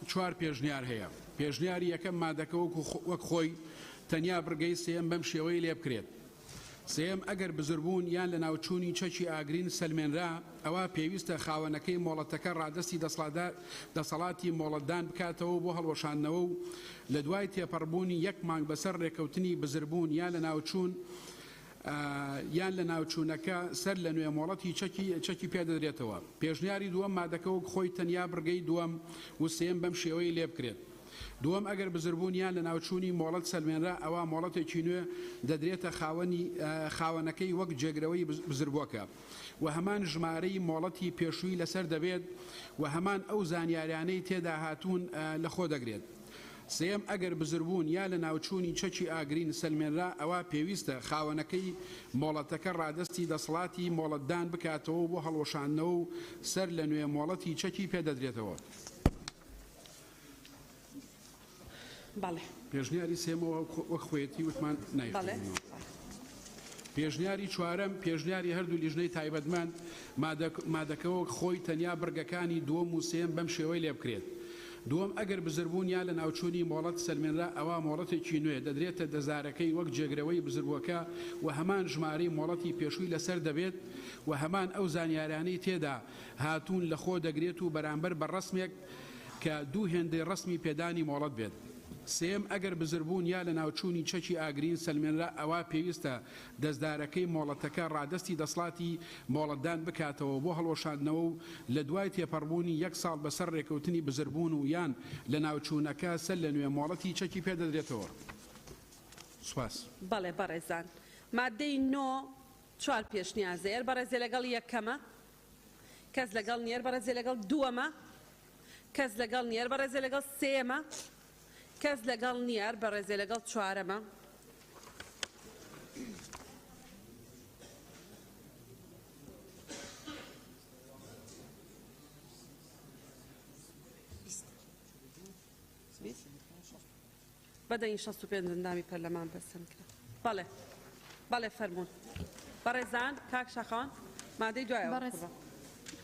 چوار پێشنیار هەیە پێشنیاری یەکەم مادەکە وەک خۆی تەنیا بڕگەی سێم بەم شێوەی لێ بکرێت سێم ئەگەر بزربوون یان لە ناوچوونی چەکی ئاگرین سەلمێنرا ئەوە پێویستە خاوەنەکەی مۆڵەتەکە ڕادستی دەسەڵاتی مۆڵەتدان بکاتەوە بۆ هەڵوەشاندنەوە و لە دوای تێپەڕبوونی یەک مانگ بەسەر ڕێکەوتنی بزربوون یان لە ناوچوون یان لە ناوچوونەکە سەر لە نوێ مۆڵەتی چەکی پێدەدرێتەوە پێشنیاری دووەم مادەکە وەک خۆی تەنیا بڕگەی دووەم و سێم بەم شێوەی لێ بکرێت دووەم ئەگەر بزربوون یان لە ناوچوونی مۆڵەت سەلمێنرا ئەوە مۆڵەتێکی نوێ دەدرێتە خاوەنەکەی وەک جێگرەوەی بزربووەکە و هەمان ژمارەی مۆڵەتی پێشووی لەسەر دەبێت و هەمان ئەو زانیاریانەی تێدا هاتوون لە خۆ دەگرێت سێم ئەگەر بزربوون یا لە ناوچوونی چەکی ئاگرین سەلمێنرا ئەوە پێویستە خاوەنەکەی مۆڵەتەکە ڕادستی دەسەڵاتی مۆڵەتدان بکاتەوە بۆ هەڵوەشاندنەوە و سەر لە نوێ مۆڵەتی چەکی پێدەدرێتەوە پێشنیاری سێمەوە وەک خۆیەتی وتمان نایخێنەوە پێشنیاری چوارەم پێشنیاری هەردوو لیژنەی تایبەتمەند مادەکەوە خۆی تەنیا بڕگەکانی دووەم و سێم بەم شێوەی لێ بکرێت دووەم ئەگەر بزربوون یا لە ناوچوونی مۆڵەت سەلمێنرا ئەوە مۆڵەتێکی نوێ دەدرێتە دەزارەکەی وەک جێگرەوەی بزربووەکە و هەمان ژمارەی مۆڵەتی پێشووی لەسەر دەبێت و هەمان ئەو زانیاریانەی تێدا هاتوون لە خۆ دەگرێت و بەرامبەر بە ڕسمێک کە دوو هێندەی ڕسمی پێدانی مۆڵەت بێت سێم ئەگەر بزربوون یا لە ناوچوونی چەکی ئاگرین سەلمێنرا ئەوە پێویستە دەستدارەکەی مۆڵەتەکە ڕادستی دەسەڵاتی مۆڵەتدان بکاتەوە بۆ هەڵوەشاندنەوە و لە دوای تێپەڕبوونی یەک ساڵ بەسەر ڕێکەوتنی بزربوون و یان لە ناوچوونەکە سەر لە نوێ مۆڵەتی چەکی پێدەدرێتەوە سوپاس بەڵێ بەڕێزان مادەی نۆ چوار پێشنیازە ئێر بەڕێزێ لەگەڵ یەکەمە کەس لەگەڵ نیەر بەڕێزێ لەگەڵ دووەمە کەس لەگەڵ نیەر بەڕێزێ لەگەڵ سێمە کەس لەگەڵ نیار بەڕێزێ لەگەڵ چوارەمە بەدەین 65 ئەندامی پەرلەمان پەسەند کرد بەڵێ فەرموون بەڕێزان کاک شەخان مادەی دوایەوە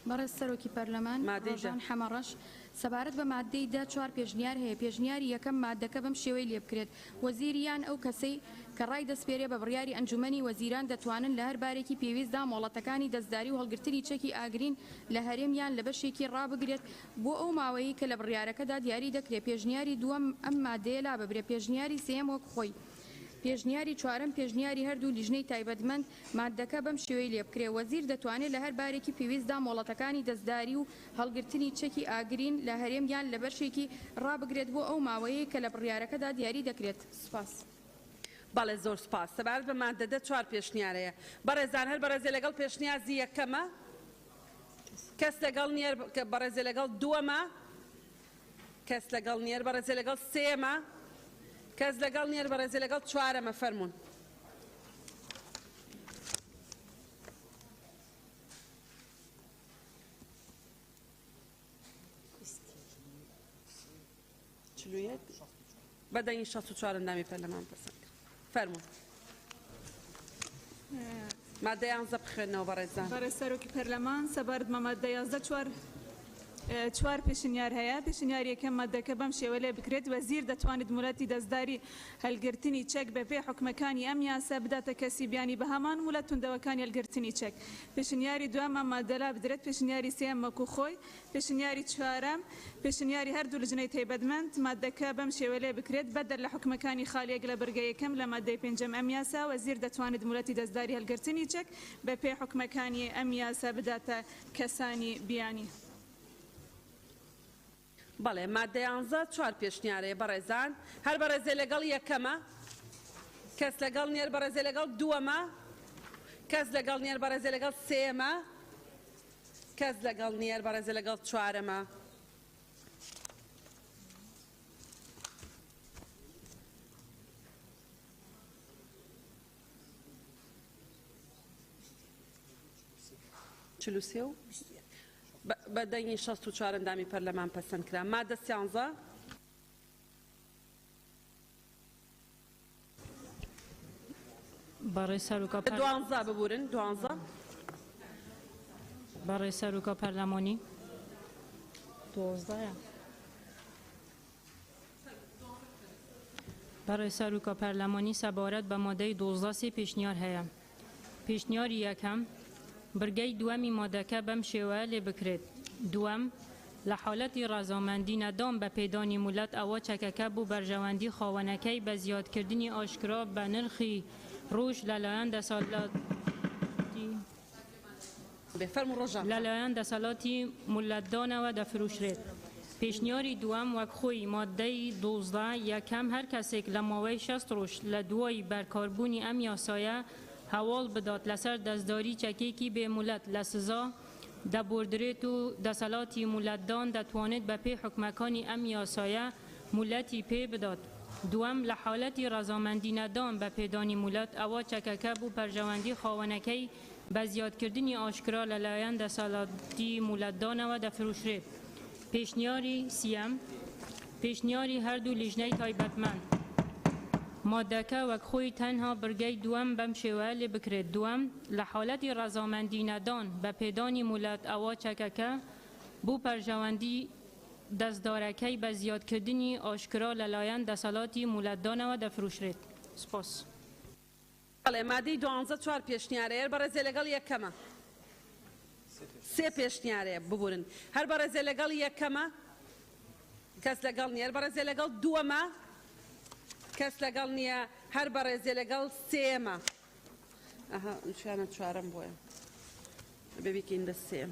بەڕێز سەرۆکی پەرلەمان ڕۆژان حەمەڕەش سەبارەت بە مادەی دا چوار پێشنیار هەیە پێشنیاری یەکەم مادەکە بەم شێوەی لێ بکرێت وەزیریان ئەو کەسەی کە ڕای دەستپێرێ بە بڕیاری ئەنجومەنی وەزیران دەتوانن لە هەر بارێکی پێویستدا مۆڵەتەکانی دەستداری و هەڵگرتنی چەکی ئاگرین لە هەرێمیان لە بەشێکی ڕابگرێت بۆ ئەو ماوەیە کە لە بڕیارەکەدا دیاری دەکرێت پێشنیاری دووەم ئەم مادەیە لا ببرێت پێشنیاری سێم وەک خۆی پێشنیاری چوارەم پێشنیاری هەردوو لیژنەی تایبەتمەند مادەکە بەم شێوەی لێ بکرێ وەزیر دەتوانێت لە هەر بارێکی پێویستدا مۆڵەتەکانی دەستداری و هەڵگرتنی چەکی ئاگرین لە هەرێمیان لە بەشێکی ڕابگرێت بۆ ئەو ماوەیە کە لە بڕیارەکەدا دیاری دەکرێت. سپاس. بەڵێ زۆر سپاس. سەبارەت بە مادەدە چوار پێشنیارەیە. بەڕێزان هەر بەڕێزێ لەگەڵ پێشنیازی یەکەمە؟ کەس لەگەڵ نیە بەڕێزێ لەگەڵ دووەمە؟ کەس لەگەڵ نیە بەڕێزێ لەگەڵ سێمە؟ کەس لەگەڵ نیە بەڕێزێ لەگەڵ چوارەمە فەرموون. بەدەنگی 64 ئەندامی پەرلەمان پەسەند کرد. فەرموون. مادە 11 بخوێنەوە بەڕێزان. بەڕێز سەرۆکی پەرلەمان سەبارەت بە مادە 11 چوار پێشنیار هەیە. پێشنیاری یەکەم مادەکە بەم شێوە لێ بکرێت وەزیر دەتوانێت مولەتی دەستداری هەلگرتنی چەک بە پێی حکومەکانی ئەم یاسا بداتە کەسی بیانی بە هەمان مولەت توندەوەکانی هەلگرتنی چەک. پێشنیاری دوام ئەم مادەلا بدرێت. پێشنیاری سێم مەکو خۆی. پێشنیاری چوارەم پێشنیاری هەردوو لیژنەی تایبەتمەند مادەکە بەم شێوە لێ بکرێت بەدەر لە حکومەکانی خاڵیەک لە بەرگە یەکەم لە مادەی پێنجەم ئەم یاسا وەزیر دەتوانێت مولەتی دەستداری هەلگرتنی چەک بە پێی حکومەکانی ئەم یاسا بداتە کەسانی بیانی. بەڵێ مادە 11 چوار پێشنیارەیە بەڕێزان. هەر بەڕێزێ لەگەڵ یەکەمە؟ کەس لەگەڵ نیە بەڕێزێ لەگەڵ دووەمە؟ کەس لەگەڵ نیە بەڕێزێ لەگەڵ سێمە؟ کەس لەگەڵ نیە بەڕێزێ لەگەڵ چوارەمە؟ چلوسێ و بەدەنگی 64 ئەندامی پەرلەمان پەسەند کرا. مادە 13 بەڕێز سەرۆکە 12 ببورن. 12 بەڕێز سەرۆکە پەرلەمانی 12 بەڕێز سەرۆکە پەرلەمانی سەبارەت بە مادەی 12 سێ پێشنیار هەیە. پێشنیاری یەکەم برگەی دووەمی مادەکە بەم شێوە لێ بکرێت. دووەم لە حاڵەتی ڕازامەندی نەدام بە پێدانی مولەت ئەوە چەکەکە بوو بەرژەوەندی خاوەنەکەی بە زیادکردنی ئاشکرا بە نرخی ڕۆژ لەلایەن دەسەڵاتی مولەتدانەوە دەفرۆشرێت. پێشنیاری دووەم وەک خۆی مادەی 12 یەکەم هەر کەسێک لە ماوەی 60 ڕۆژ لە دوای بەرکاربوونی ئەم یاسایە هەواڵ بدات لەسەر دەستداری چەکێکی بێمولەت لە سزا دەبوردرێت و دەسەڵاتی مولەتدان دەتوانێت بە پێی حکومەکانی ئەم یاسایە مولەتی پێ بدات. دووەم لە حاڵەتی ڕەزامەندی نەدان بە پێدانی مولەت ئەوە چەکەکە بوو پەرژەوەندی خاوەنەکەی بە زیادکردنی ئاشکرا لەلایەن دەسەڵاتی مولەتدانەوە دەفرۆشرێت. پێشنیاری سیەم پێشنیاری هەردوو لیژنەی تایبەتمەند مادەکە وەک خۆی تەنها برگەی دووەم بەم شێوە لێ بکرێت. دووەم لە حاڵەتی ڕەزامەندی نەدان بە پێدانی مولەت ئەوە چەکەکە بوو پەرژەوەندی دەستدارەکەی بە زیادکردنی ئاشکرا لەلایەن دەسەڵاتی مولەتدانەوە دەفرۆشرێت. سپاس. بەڵێ مادەی 12 چوار پێشنیارەیە. بەڕێزێ لەگەڵ یەکەمە؟ سێ پێشنیارەیە ببورن. هەر بەڕێزێ لەگەڵ یەکەمە؟ کەس لەگەڵ نیە. بەڕێزێ لەگەڵ دووەمە؟ کەس لەگەڵ نییە. هەر بەڕێزێ لەگەڵ سێمە؟ ئەها نیشانە چوارەم بۆیە ببیکەین بە سێم.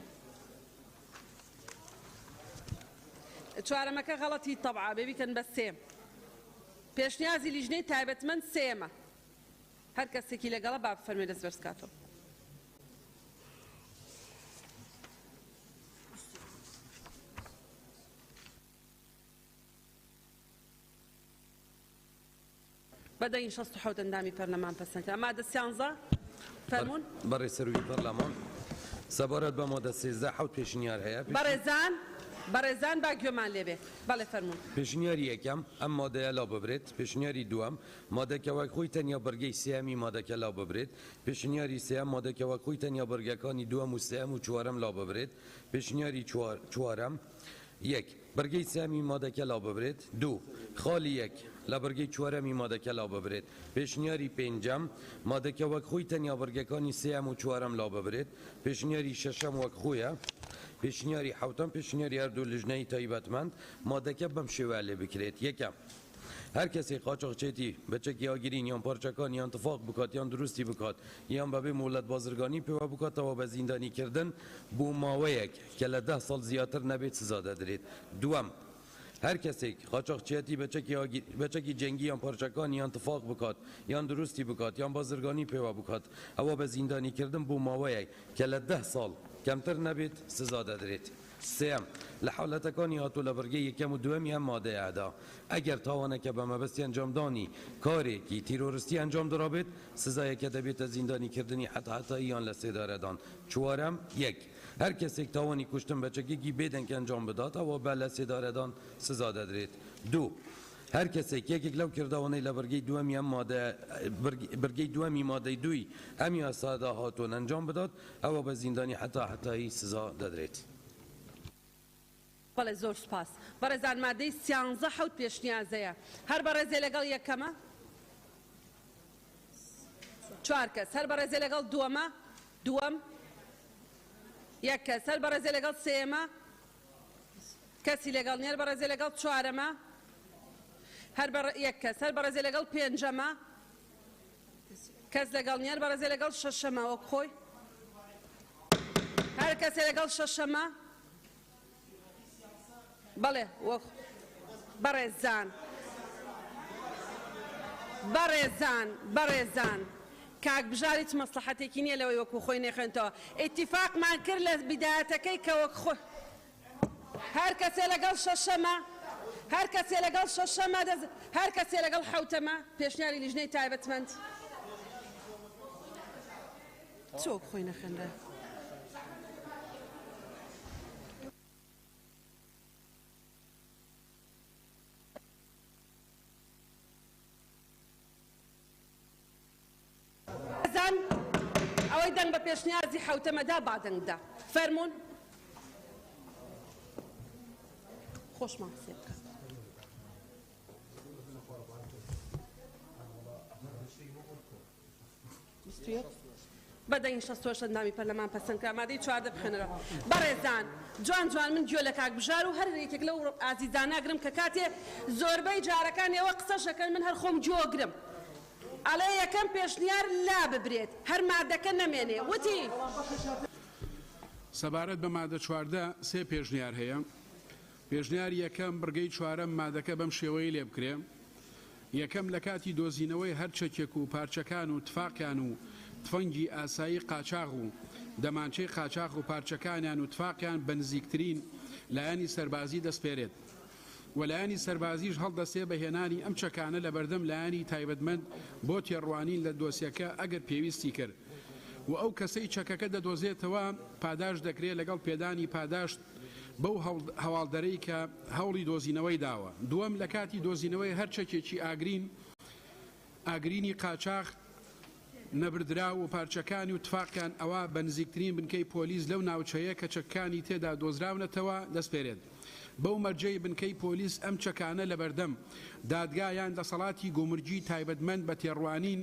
چوارەمەکە غەڵەتی تەبعا ببیکەن بە سێم. پێشنیازی لیژنەی تایبەتمەند سێمە. هەر کەسێکی لەگەڵە با بفەرمێ دەست بەرز کاتەوە. بەدەنگی 67 ئەندامی پەرلەمان پەسەند کرا. مادە 13 فەرموون. بەڕێز سەرۆکی پەرلەمان سەبارەت بە مادە 13 حەوت پێشنیار هەیە. بەڕێزان با گوێمان لێبێ. بەڵێ فەرموون. پێشنیاری یەکەم ئەم مادەیە لاو ببرێت. پێشنیاری دووەم مادەکە وەک خۆی تەنیا بەرگەی سێمی مادەکە لاو ببرێت. پێشنیاری سێم مادەکە وەک خۆی تەنیا بەرگەکانی دووەم و سێم و چوارەم لاو ببرێت. پێشنیاری چوارەم یەک بەرگەی سێمی مادەکە لاو ببرێت. دوو خاڵی یەک لە بەرگەی چوارەمی مادەکە لاو ببرێت. پێشنیاری پێنجەم مادەکە وەک خۆی تەنیا بەرگەکانی سێم و چوارەم لاو ببرێت. پێشنیاری شەشەم وەک خۆیە. پێشنیاری حوتەم پێشنیاری هەردوو لیژنەی تایبەتمەند مادەکە بەم شێوە لێ بکرێت. یەکەم هر کسی قاچاقچێتی بەچێکی ئاگرین یان پارچەکان یان تفاق بکات یان دروستی بکات یان بەبێ مۆلەت بازرگانی پێوە بکاتەوە بە زیندانیکردن بۆ ماوەیەک کە لە 10 ساڵ زیاتر نەبێت سزا دەدرێت. دووەم هر کسی قاچاقچیەتی بەچێکی جەنگی یان پارچەکان یان تفاق بکات یان دروستی بکات یان بازرگانی پێوە بکات ئەوە بە زیندانیکردن بۆ ماوەیەک کە لە 10 ساڵ کەمتر نەبێت سزا دەدرێت. سێم لە حاڵەتەکانی هاتوو لە بەرگەی یەکەم و دووەمی ئەم مادەیەدا ئەگەر تاوانەکە بە مەبەستی ئەنجامدانی کارێکی تیرۆریستی ئەنجام درابێت سزایەکە دەبێتە زیندانیکردنی حتەحەتایی یان لە سێدارەدان. چوارەم یەک هەر کەسێک تاوانی کوشتن بەچەکێکی بێدەنگ ئەنجام بدات ئەوە بە لە سێدارەدان سزا دەدرێت. دوو هەر کەسێک یەکێک لەو کردەوەی لە بەرگەی دووەمی مادەی دووی ئەم یاسادا هاتوون ئەنجام بدات ئەوە بە زیندانی حتەحەتایی سزا دەدرێت. بەڵێ زۆر سپاس. بەڕێزان مادەی 13 حەوت پێشنیازەیە. هەر بەڕێزێ لەگەڵ یەکەمە؟ چوار کەس. هەر بەڕێزێ لەگەڵ دووەمە؟ دووەم؟ یەک کەس. هەر بەڕێزێ لەگەڵ سێمە؟ کەسی لەگەڵ نیە. هەر بەڕێزێ لەگەڵ چوارەمە؟ یەک کەس. هەر بەڕێزێ لەگەڵ پێنجەمە؟ کەس لەگەڵ نیە. هەر بەڕێزێ لەگەڵ شەشەمە وەک خۆی؟ هەر کەسێ لەگەڵ شەشەمە؟ بەڵێ وەک بەڕێزان کاک بژاریت مەسلحەتێکی نییە لەوەی وەکو خۆی نێخێنتەوە ئیتیفاقمان کرد لە بیدایەتەکەی کە وەک خۆی هەر کەسێ لەگەڵ شەشەمە هەر کەسێ لەگەڵ شەشەمە هەر کەسێ لەگەڵ حەوتەمە پێشنیاری لیژنەی تایبەتمەند چۆک خۆی نەخێنرا ئەوەی دەنگ بە پێشنیازی حەوتەمەدا بادەنگدا فەرمونون خۆشمان سێ بکە بەدەنگی 68 ئەندامی پەرلەمان پەسەندکرا مادەی 14 بخێنەرەوە. بەڕێزان جوان من گوێ لە کاک بژار و هەر یەکێک لەو ئازیزاناگرم کە کاتێ زۆربەی جارەکان ئێوە قسەشەکەن من هەر خۆم جۆگرم ئەڵێ یەکەم پێشنیار لا ببرێت هەر مادەکە نەمێنێ وتی سەبارەت بە مادە 14 سێ پێشنیار هەیە. پێشنیار یەکەم بڕگەی چوارەم مادەکە بەم شێوەیە لێ بکرێ. یەکەم لە کاتی دۆزینەوەی هەر چەکێک و پارچەکان و تفاقیان و تفەنگی ئاسایی قاچاغ و دەمانچەی قاچاغ و پارچەکانیان و تفاقیان بە نزیکترین لایەنی سەربازی دەستپێرێت. وەلایەنی سەربازیش هەڵدەسێ بەهێنانی ئەم چەکانە لە بەردەم لایەنی تایبەتمەند بۆ تێڕوانین لە دۆسیەکە ئەگەر پێویستی کرد و ئەو کەسەی چەکەکە دەدۆزێتەوە پاداش دەکرێت لەگەڵ پێدانی پاداش بەو هەواڵدەرەی کە هەوڵی دۆزینەوەی داوە. دووەم لە کاتی دۆزینەوەی هەر چەکێکی ئاگرینی قاچاق نەبردرا و پارچەکانی و تفاقیان ئەوە بە نزیکترین بنکەی پۆلیس لەو ناوچەیە کە چەکانی تێدا دۆزراونەتەوە دەستپێرێت. بەو مەرجەی بنکەی پۆلیس ئەم چەکانە لە بەردەم دادگایان دەسەڵاتی گۆمرگی تایبەتمەند بە تێڕوانین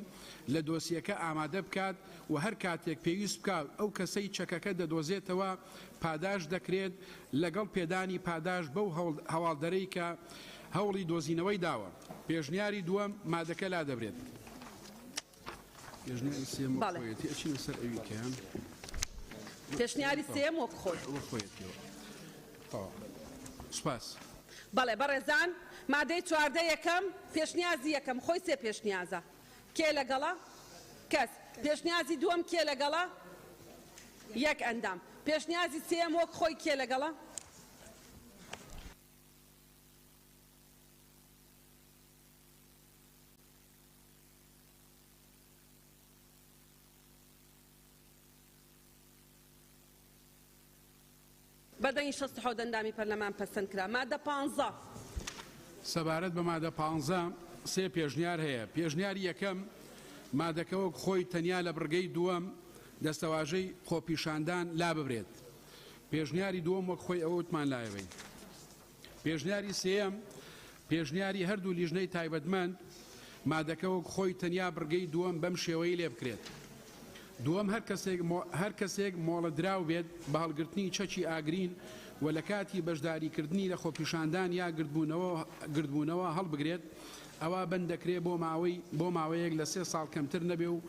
لە دۆسیەکە ئامادە بکات و هەر کاتێک پێویست بکات ئەو کەسەی چەکەکە دەدۆزێتەوە پاداش دەکرێت لەگەڵ پێدانی پاداش بەو هەواڵدەرەی کە هەوڵی دۆزینەوەی داوە. پێشنیاری دووەم مادەکە لا دەبرێت. پێشنیاری سێم وەک خۆی سپاس. بەڵێ بەڕێزان مادەی 14 یەکەم پێشنیازی یەکەم خۆی سێ پێشنیازە کێ لەگەڵە کەس پێشنیازی دووەم کێ لەگەڵە یەک ئەندام پێشنیازی سێم وەک خۆی کێ لەگەڵە بەدەنگی 67 ئەندامی پەرلەمان پەسەند کرا. مادە 15 سەبارەت بە مادە 15 سێ پێشنیار هەیە. پێشنیاری یەکەم مادەکەوە خۆی تەنیا لە بڕگەی دووەم دەستەواژەی خۆپیشاندان لا ببرێت. پێشنیاری دووەم وەک خۆی ئەوە وتمان لایەوەی. پێشنیاری سێم پێشنیاری هەردوو لیژنەی تایبەتمەند مادەکەوە خۆی تەنیا بڕگەی دووەم بەم شێوەی لێ بکرێت. دووەم هەر کەسێک مۆڵەدراو بێت بە هەڵگرتنی چەکی ئاگرین و لە کاتی بەشداریکردنی لە خۆپیشاندان یا گردبوونەوە هەڵبگرێت ئەوە بند دەکرێت بۆ ماوەیەک لە 3 ساڵ کەمتر نەبێ و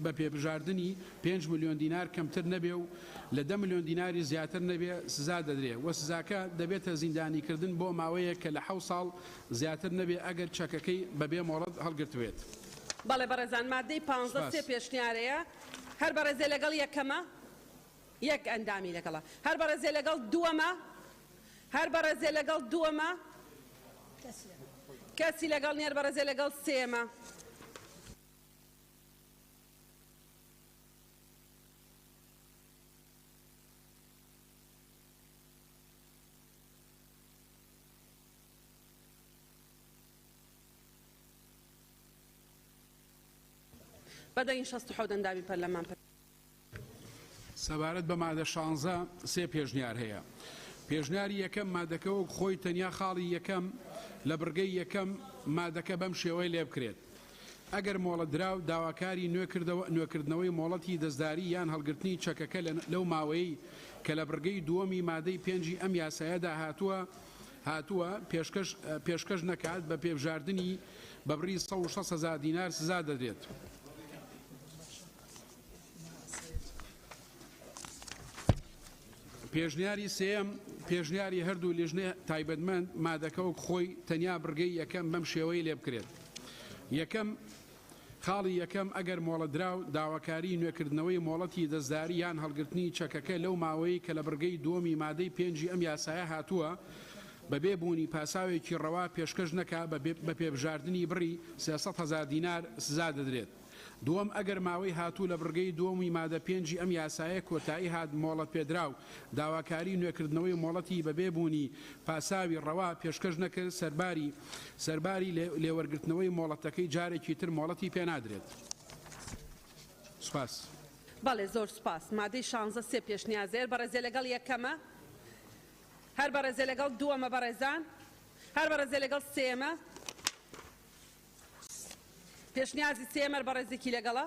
بە پێبژاردننی 5 ملیۆن دینار کەمتر نەبێ و لە 10 ملیۆن دیناری زیاتر نەبێ سزا دەدرێت و سزاکە دەبێتە زیندانیکردن بۆ ماوەیەک کە لە 7 ساڵ زیاتر نەبێ ئەگەر چەکەکەی بەبێ مۆڵەت هەڵگرتوێت. بەڵێ بەڕێزان مادەی 15 پێشنیارەیە هەر بەڕێزێ لەگەڵ یەکەمە یەک ئەندامی لەگەڵە هەر بەڕێزێ لەگەڵ دووەمە هەر بەڕێزێ لەگەڵ دووەمە کەسی لەگەڵ نیە بەڕێزێ لەگەڵ سێمە. بەدەین 16 ئەندامی پەرلەمان سەبارەت بە مادە 16 سێ پێشنیار هەیە. پێشنیاری یەکەم مادەکەەوە خۆی تەنیا خاڵی یەکەم لە بڕگەی یەکەم مادەکە بەم شێوەی لێ بکرێت. ئەگەر مۆڵەت دراو داواکاری نوێکردنەوەی مۆڵەتی دەستداری یان هەڵگرتنی چەکەکە لەو ماوەی کە لە بڕگەی دووەمی مادەی 5 ئەم یاسایەدا هاتووە پێشکەش نەکات بە پێبژاردننی بە بڕی 160,000 دینار سزا دەدرێت. پێشنیاری سێم پێشنیاری هەردوو لێژنێ تایبەتمەند مادەکەوت خۆی تەنیا بڕگەی یەکەم بەم شێوەی لێ بکرێت. یەکەم خاڵی یەکەم ئەگەر مۆڵەتدراو داواکاری نوێکردنەوەی مۆڵەتی دەستداری یان هەڵگرتنی چەکەکە لەو ماوەی کە لە بڕگەی دووەمی مادەی 5 ئەم یاسایە هاتووە بەبێ بوونی پاساوێکی ڕەوا پێشکەش نەکا بە پێبژاردننی بڕی 300,000 دینار سزا دەدرێت. دووەم ئەگەر ماوەی هاتوو لە بڕگەی دووەمی مادە 5 ئەم یاسایە کۆتایی هات مۆڵەت پێدراو داواکاری نوێکردنەوەی مۆڵەتی بەبێ بوونی پاساوی ڕەوا پێشکەش نەکرد سەرباری لێوەرگرتنەوەی مۆڵەتەکەی جارێکی تر مۆڵەتی پێنادرێت. سوپاس. بەڵێ زۆر سپاس. مادەی 16 سێ پێشنیازێر بەڕێزێ لەگەڵ یەکەمە هەر بەڕێزێ لەگەڵ دووەمە بەڕێزان هەر بەڕێزێ لەگەڵ سێمە پێشنیازی سێمەر بەڕێزێکی لەگەڵە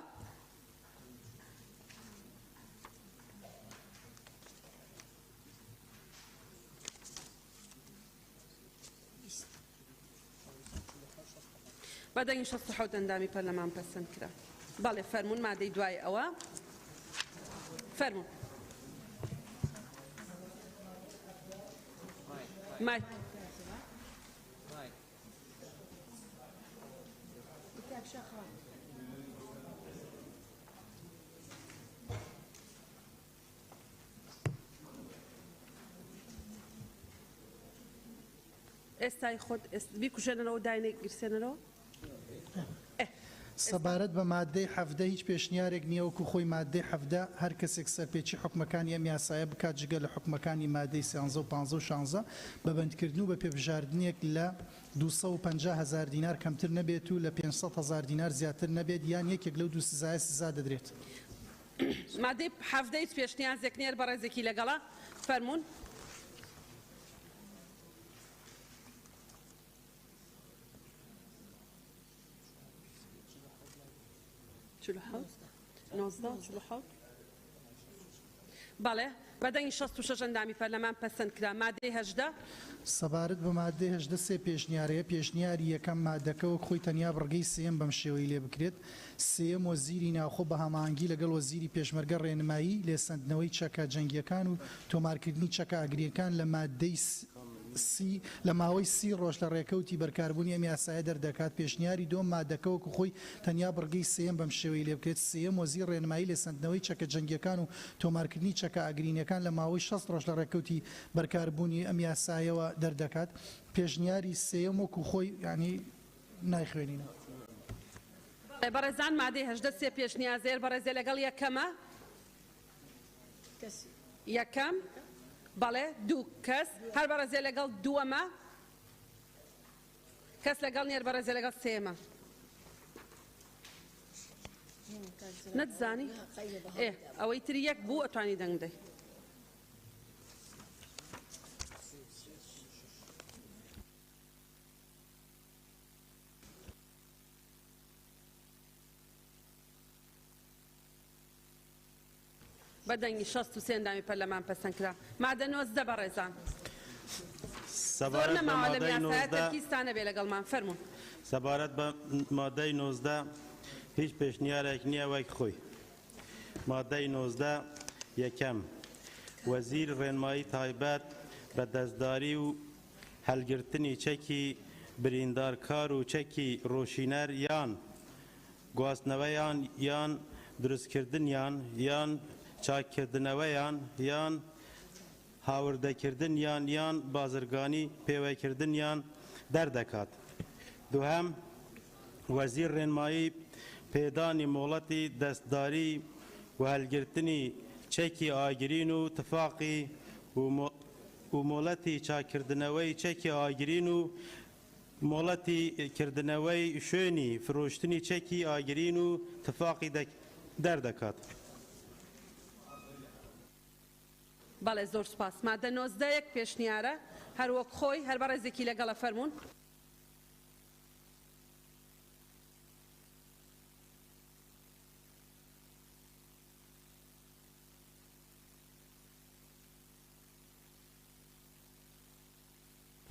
بەدەنگ 16 ئەندامی پەرلەمان پەسەند کرا. بەڵێ فەرمونون مادەی دوای ئەوە فەرمونون. مایک. ئێستای خۆت بیکوژێنەرەوە داینێک گرسێنەرەوە سەبارەت بە مادەی حەفدە هیچ پێشنیارێک نییە وەکو خۆی مادەی حەفدە هەر کەسێک سەرپێچی حکومەکانی ئەم یاسایە بکات جگە لە حکومەکانی مادەی 13 و 15 و 16 بە بەندکردن و بە پێبژاردنێک لە 250,000 دینار کەمتر نەبێت و لە 500,000 دینار زیاتر نەبێت یان یەکێک لەو دوو سزایە سزا دەدرێت. مادەی حەفدە هیچ پێشنیازێک نێر بەڕێزێکی لەگەڵە فەرمونون. بەڵێ بەدەنگی 66 ئەندامی پەرلەمان پەسەند کرا. مادەی 18 سەبارەت بە مادەی 18 سێ پێشنیارەیە پێشنیاری یەکەم مادەکەەوە خۆی تەنیا بڕگەی سێم بەم شێوەی لێ بکرێت. سێم وەزیری ناوخۆ بە هەماهەنگی لەگەڵ وەزیری پێشمەرگە ڕێنمایی لێسەندنەوەی چەکە جەنگیەکان و تۆمارکردنی چەکە ئاگریەکان لە مادەی لە ماوەی 30 ڕۆژ لە ڕێکەوتی بەرکاربوونی ئەم یاسایە دەردەکات. پێشنیاری دۆم مادەکەوەکو خۆی تەنیا بڕگەی سێم بەم شێوەی لێ بکرێت. سێم وەزیر ڕێنمایی لێسەندنەوەی چەکە جەنگیەکان و تۆمارکردنی چەکە ئاگرینەکان لە ماوەی 60 ڕۆژ لە ڕێکەوتی بەرکاربوونی ئەم یاسایەوە دەردەکات. پێشنیاری سێم وەکو خۆی ینی نایخوێنینە. بەڕێزان مادەی 18 سێ پێشنیازێر بەڕێزێ لەگەڵ یەکەمە یەکەم بەڵێ دوو کەس هەر بەڕێزێ لەگەڵ دووەمە کەس لەگەڵ نێر بەڕێزێ لەگەڵ سێمە نەتزانی ئەوەی تری یەک بوو ئەتوانی دەنگ بدەی. بەدەنگی 63 ئەندامی پەرلەمان پەسەندکرا. مادە 19 بەڕێزان. زۆر سەبارەت بە نەماوە لەم مادەی یاسایە 19 تەرکیزتانە بێ لەگەڵمان فەرموون. سەبارەت بە مادەی 19 هیچ پێشنیارێک نییە وەک خۆی. مادەی 19 یەکەم وەزیر ڕێنمایی تایبەت بە دەستداری و هەلگرتنی چەکی بریندارکار و چەکی ڕۆشینەر یان گواستنەوەیان یان دروستکردنیان یان چاککردنەوەیان یان هاوردەکردنیان یان بازرگانی پێوەکردنیان دەردەکات. دووهەم وەزیر ڕێنمایی پێدانی مۆڵەتی دەستداری و هەلگرتنی چەکی ئاگرین و تفاقی و مۆڵەتی چاکردنەوەی چەکی ئاگرین و مۆڵەتی کردنەوەی شوێنی فرۆشتنی چەکی ئاگرین و تفاقی دەردەکات. بەڵێ زۆر سپاس. مادە 19 یەک پێشنیارە هەروەک خۆی هەر بەڕێزێکی لەگەڵە فەرموون.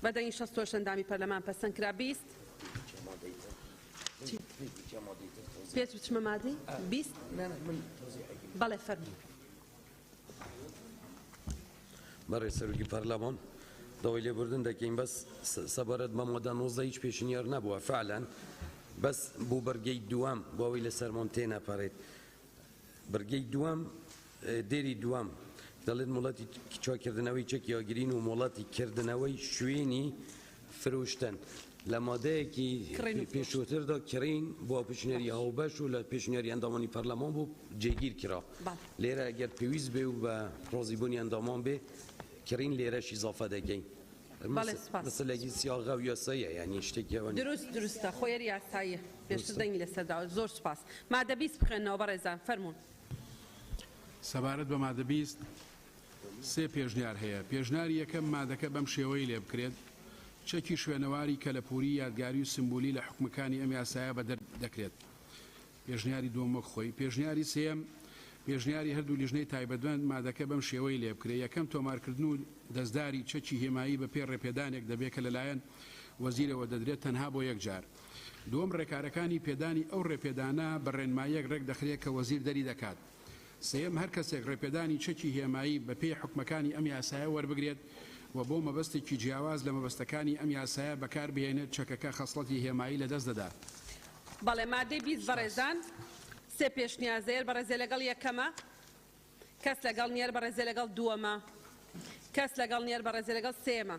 بەدەنگی 68 ئەندامی پەرلەمان پەسەندکرا. 20 پێچ بچمە مادەی 20 بەڵێ فەرموون. برای سەرۆکی پەرلەمان داوای لێبوردن دەکەین بەس سەبارەت بە مادە 19 هیچ پێشنیار نەبووە فعلا بەس بۆ بەرگەی دووەم بۆەوەی لە سەرمان تێنەپەڕێت. بەرگەی دووەم دێری دووەم دەڵێت مۆڵەتی چاکردنەوەی چەکی ئاگرین و مۆڵەتی کردنەوەی شوێنی فرۆشتن لە مادەیەکی پێشووتردا کرین بۆ پێشنیاری هاوبەش و لە پێشنیاری ئەندامانی پەرلەمان بوو جێگیر کرا. لێرە ئەگەر پێویست بێ و بە ڕازیبوونی ئەندامان بێ کرین لێرەش ئیزافە دەکەین. مەسەلەی سیاغا و یاساییە یعنی شتێکی ئەوە دروستە خۆیەری یاساییە پێشتر دەنگی لەسەرداوە. زۆر سپاس. مادە 20 بخوێنەوە بەڕێزان فەرموون. سەبارەت بە مادە 20 سێ پێشنیار هەیە. پێشنیاری یەکەم مادەکە بەم شێوەی لێ بکرێت چەکی شوێنەواری کەلەپوری یادگاری و سمبولی لە حکومەکانی ئەم یاسایە بەدەر دەکرێت. پێشنیاری دووەم خۆی. پێشنیاری سێم پێشنیاری هەردوو لیژنەی تایبەتمەند مادەکە بەم شێوەی لێ بکرێت. یەکەم تۆمارکردن و دەستداری چەکی هێمایی بە پێ ڕێپێدانێک دەبێت کە لەلایەن وەزیرەوە دەدرێت تەنها بۆ یەک جار. دووەم ڕێکارەکانی پێدانی ئەو ڕێپێدانە بە ڕێنماییەک ڕێک دەخرێت کە وەزیر دەری دەکات. سێم هەر کەسێک ڕێپێدانی چەکی هێمایی بە پێی حکومەکانی ئەم یاسایە وەربگرێت و بۆ مەبەستێکی جیاواز لە مەبەستەکانی ئەم یاسایە بەکار بهێنێت چەکەکە خەسڵەتی هێمایی لەدەست دەدات. بەڵێ مادەی 20 بەڕێزان سێ پێشنیازەیە بەڕێزێ لەگەڵ یەکەمە کەس لەگەڵ نیەر بەڕێزێ لەگەڵ دووەمە کەس لەگەڵ نیەر بەڕێزێ لەگەڵ سێمە.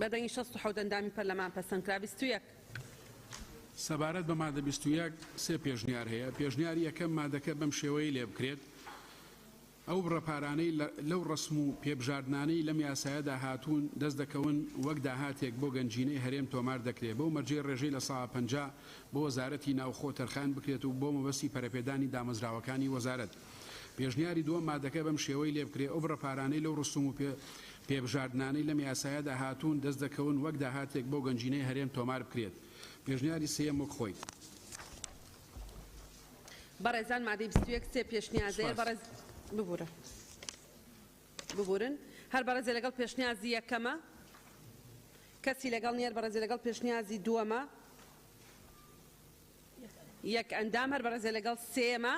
بەدەنگی 67 ئەندامی پەرلەمان پەسەندکرا. 21 سەبارەت بە مادە 21 سێ پێشنیار هەیە. پێشنیاری یەکەم مادەکە بەم شێوەی لێ بکرێت ئەو بڕەپارانەی لەو ڕسم و پێبژاردنانەی لەم یاسایەدا هاتوون دەست دەکەون وەک داهاتێک بۆ گەنجینەی هەرێم تۆمار دەکرێت. بەو مەرجێ ڕێژەی لە ساڵ 50 بۆ وەزارەتی ناوخۆ تەرخان بکرێت و بۆ مەبەستی پەرەپێدانی دامەزراوەکانی وەزارەت. پێشنیاری دووەم مادەکە بەم شێوەی لێ بکرێت ئەو بڕەپارانەی لەو ڕسم و پێبژاردنانەی لەم یاسایەدا هاتوون دەست دەکەون وەک داهاتێک بۆ گەنجینەی هەرێم تۆمار بکرێت. پێشنیاری سێم وەک خۆی. بەڕێزان مادەی 21 سێ پێشنیازەیە بەڕێز ببورن هەر بەڕێزێ لەگەڵ پێشنیازی یەکەمە کەسی لەگەڵ نیەر بەڕێزێ لەگەڵ پێشنیازی دووەمە یەک ئەندام هەر بەڕێزێ لەگەڵ سێمە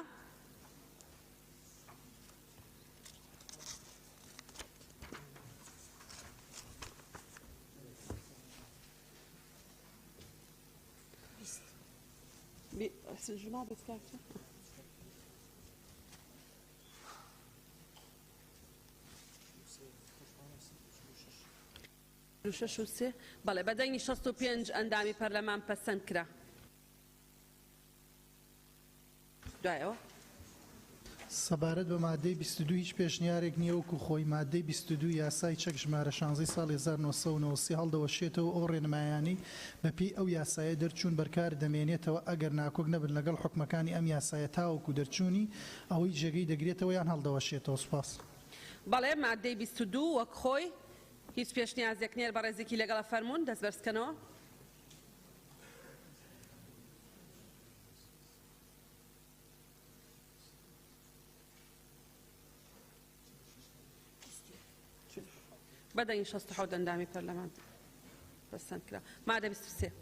بەڵێ بەدەنگی 65 ئەندامی پەرلەمان پەسەند کرا. دوایەوە سەبارەت بە مادەی 22 هیچ پێشنیارێک نییە وەکو خۆی. مادەی 22 یاسای چەک ژمارە 16 ساڵی 1990 هەڵدەوەشێتەوە ئەو ڕێنمایانی بەپێی ئەو یاسایە دەرچوون بەرکار دەمێنێتەوە ئەگەر ناکۆک نەبن لەگەڵ حکومەکانی ئەم یاسایە تاوەکو دەرچوونی ئەوەی جێگەی دەگرێتەوە یان هەڵدەوەشێتەوە. سوپاس. بەڵێ مادەی 22 وەک خۆی هیچ پێشنیازێک نێر بە ڕێزێکی لەگەڵە فەرمونون دەست بەرزکەنەوە. بەدەنگی 67 ئەندامی پەرلەمان پەسەند کرا. مادە 23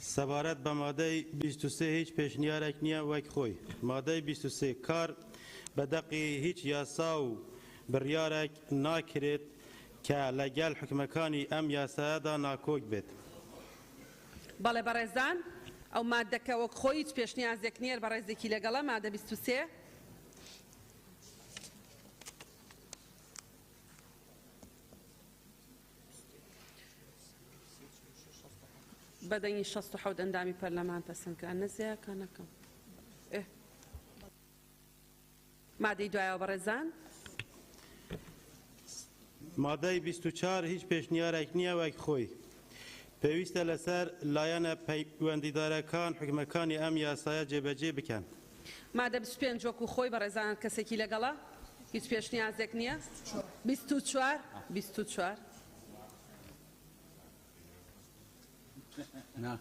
سەبارەت بە مادەی 23 هیچ پێشنیارێک نییە وەک خۆی. مادەی 23 کار بە دەقی هیچ یاسا و بڕیارێک ناکرێت کە لەگەڵ حکومەکانی ئەم یاسایەدا ناکۆک بێت. بەڵێ بەڕێزان ئەو مادەکە وەک خۆی هیچ پێشنیازێک نێر بە ڕێزێکی لەگەڵە مادە 23 بەدەنگی 67 ئەندامی پەرلەمان پەسەند کرا. نەزیەکە نەکەم. مادەی دوایەوە بەڕێزان مادەی 24 هیچ پێشنیارێک نییە وەک خۆی. پێویستە لەسەر لایەنە پەیوەندیدارەکان حکومەکانی ئەم یاسایە جێبەجێ بکەن. مادە 25 وەکو خۆی بەڕێزان کەسێکی لەگەڵە هیچ پێشنیازێک نییە. 24 نه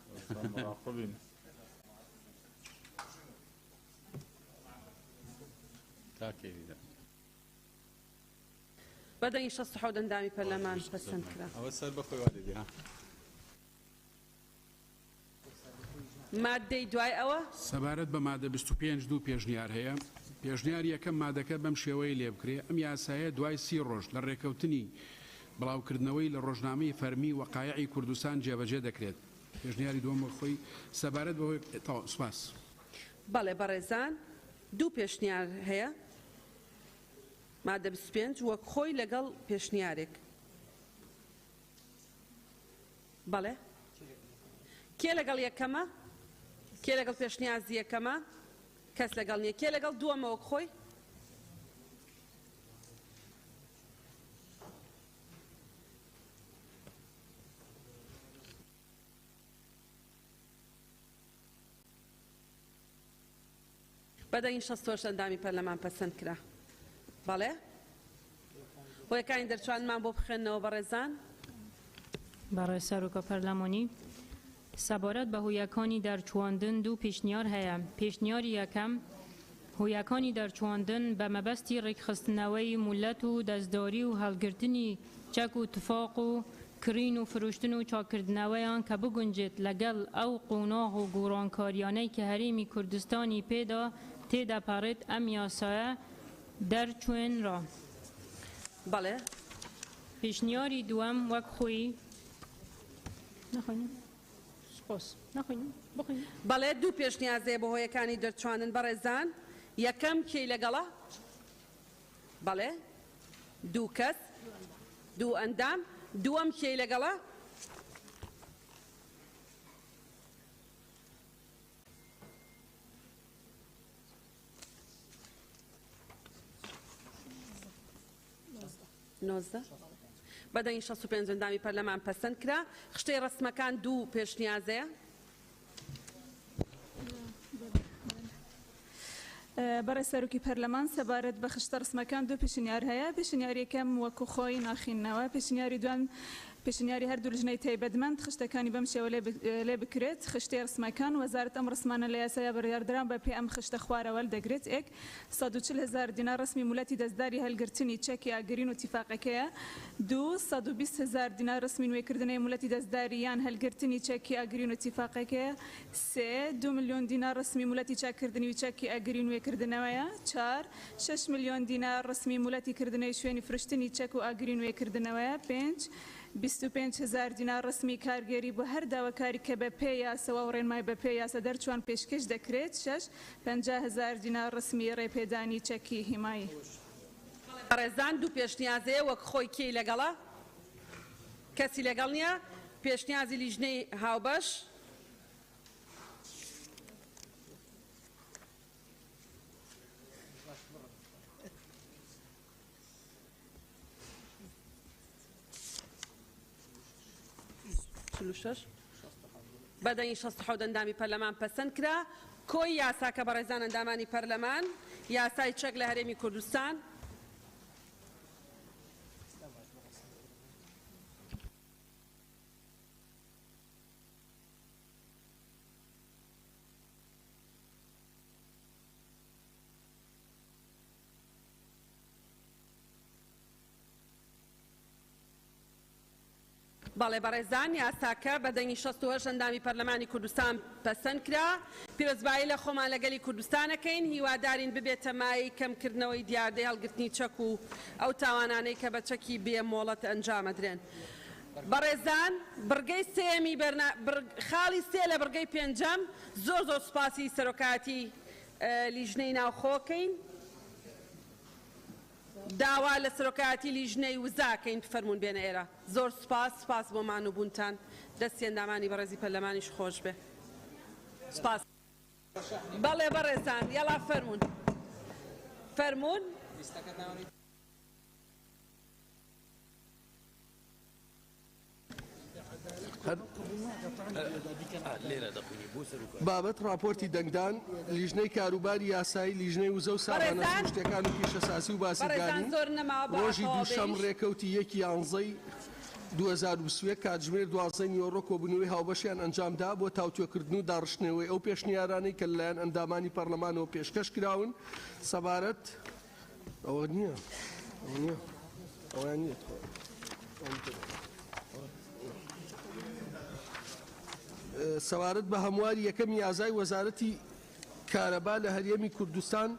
بەدەنگی 67 ئەندامی پەرلەمان پەسەند کرا. ئەوە سەر بەخۆی وادێدی ها مادەی دوای ئەوە سەبارەت بە مادە 25 دوو پێشنیار هەیە. پێشنیار یەکەم مادەکە بەم شێوەیە لێ بکرێ. ئەم یاسایە دوای 30 ڕۆژ لە ڕێکەوتنی بڵاوکردنەوەی لە ڕۆژنامەی فەرمی وەقایعی کوردستان جێبەجێ دەکرێت. پێشنیاری دووەمە خۆی سەبارەت بەهۆی سوپاس. بەڵێ بەڕێزان دوو پێشنیار هەیە. مادە 25 وەک خۆی لەگەڵ پێشنیارێک. بەڵێ کێ لەگەڵ یەکەمە؟ کێ لەگەڵ پێشنیازی یەکەمە؟ کەس لەگەڵ نییە. کێ لەگەڵ دووەمە وەک خۆی؟ بەدەنگی 68 ئەندامی پەرلەمان پەسەند کرا. بەڵێ هۆیەکانی دەرچوانمان بۆ بخێنەوە بەڕێزان. برای سەرۆکە پەرلەمانی سەبارەت بە هۆیەکانی دەرچواندن دوو پێشنیار هەیە. پێشنیاری یەکەم هۆیەکانی دەرچواندن بە مەبەستی ڕێکخستنەوەی مولەت و دەستداری و هەڵگرتنی چەک و تفاق و کرین و فرۆشتن و چاکردنەوەیان کە بگونجێت لەگەڵ ئەو قۆناغ و گۆڕانکاریانەی کە هەرێمی کوردستانی پێدا تێدەپەڕێت ئەم یاسایە دەرچوێنرا. بەڵێ پێشنیاری دووەم وەک خۆی بەڵێ دوو پێشنیازەیە بە هۆیەکانی دەرچوانن بەڕێزان. یەکەم کێی لەگەڵە؟ بەڵێ دوو کەس دوو ئەندام. دووەم کێی لەگەڵە؟ بەدەنگی 65 ئەندامی پەرلەمان پەسەند کرا. خشتەی ڕسمەکان دوو پێشنیازەیە. بەڕێ سەرۆکی پەرلەمان سەبارەت بە خشتە ڕسمەکان دوو پێشنیار هەیە. پێشنیاری یەکەم وەکو خۆی ناخینەوە. پێشنیاری دوان پێشنیاری هەردوو لژنەی تایبەتمەند خشتەکانی بەم شێوە لێ بکرێت. خشتەی ڕسمەکان وەزارەت ئەم ڕسمانە لە یاسایە بڕیاردران بە پێ ئەم خشتە خوارەوە دەگرێت. 140,000 دینار ڕسمی موڵەتی دەستداری هەلگرتنی چەکی ئاگرین و تیفاقەکەیە. 120,000 دینار ڕسمی نوێکردنەوەی موڵەتی دەستداری یان هەلگرتنی چەکی ئاگرین و تیفاقەکەیە. 2 میلیۆن دینار ڕسمی موڵەتی چاکردنی و چەکی ئاگرین نوێکردنەوەیە. 6 میلیۆن دینار ڕسمی موڵەتی کردنەوەی شوێنی فرشتنی چەک و ئاگرین نوێکردنەوەیە. 25,000 دینار ڕسمی کارگەری بۆ هەر داواکاری کە بە پێ یاسەوە و ڕێنمای بە پێ یاسە دەرچوان پێشکەش دەکرێت. 50,000 دینار ڕسمی ڕێپێدانی چەکی هیمایی. بەڕێزان دوو پێشنیازەیە وەک خۆی کێی لەگەڵە؟ کەسی لەگەڵ نییە. پێشنیازی لیژنەی هاوبەش بەدەنگی 67 ئەندامی پەرلەمان پەسەند کرا. کۆی یاساکە بەڕێزان ئەندامانی پەرلەمان یاسای چەک لە هەرێمی کوردستان. بەڵێ بەڕێزان یاساکە بە دەنگی 68 ئەندامی پەرلەمانی کوردستان پەسەند کرا. پیرۆزبایی لە خۆمان لەگەلی کوردستانەکەین، هیوادارین ببێتە مای کەمکردنەوەی دیاردەی هەڵگرتنی چەک و ئەو تاوانانەی کە بە چەکی بێمۆڵەت ئەنجامەدرێن. بەڕێزان بڕگەی سێمی خاڵی سێ لە بڕگەی پێنجەم زۆر سوپاسی سەرۆکاتی لیژنەی ناوخۆکەین. داوا لە سەرۆکاتی لیژنەی وزاکەین بفەرمونون بێنە ئێرە. زۆر سپاس بۆمان و بوونتان، دەستی ئەندامانی بەڕێزی پەرلەمانیش خۆش بێ. سپاس. بەڵێ بەڕێزان یاڵا فەرمونون. بابەت راپۆرتی دەنگدان لیژنەی کاروباری یاسایی لیژنەی وزە و سامانە شتەکان و کێشەساسی و باسیگانی ڕۆژی دووشەم ڕێکەوتی 1/11 2021 کاتژمێر 12 نیوەڕۆ کۆبوونەوەی هاوبەشیان ئەنجامدا بۆ تاوتوێکردن و داڕشتنەوەی ئەو پێشنیارانەی کە لەلایەن ئەندامانی پەرلەمانەوە پێشکەش کراون. سەبارەت ئەوە نییە ئەویان نییە سەوارەت بە هەمواری یەکەمی یازای وەزارەتی کارەبا لە هەرێمی کوردستان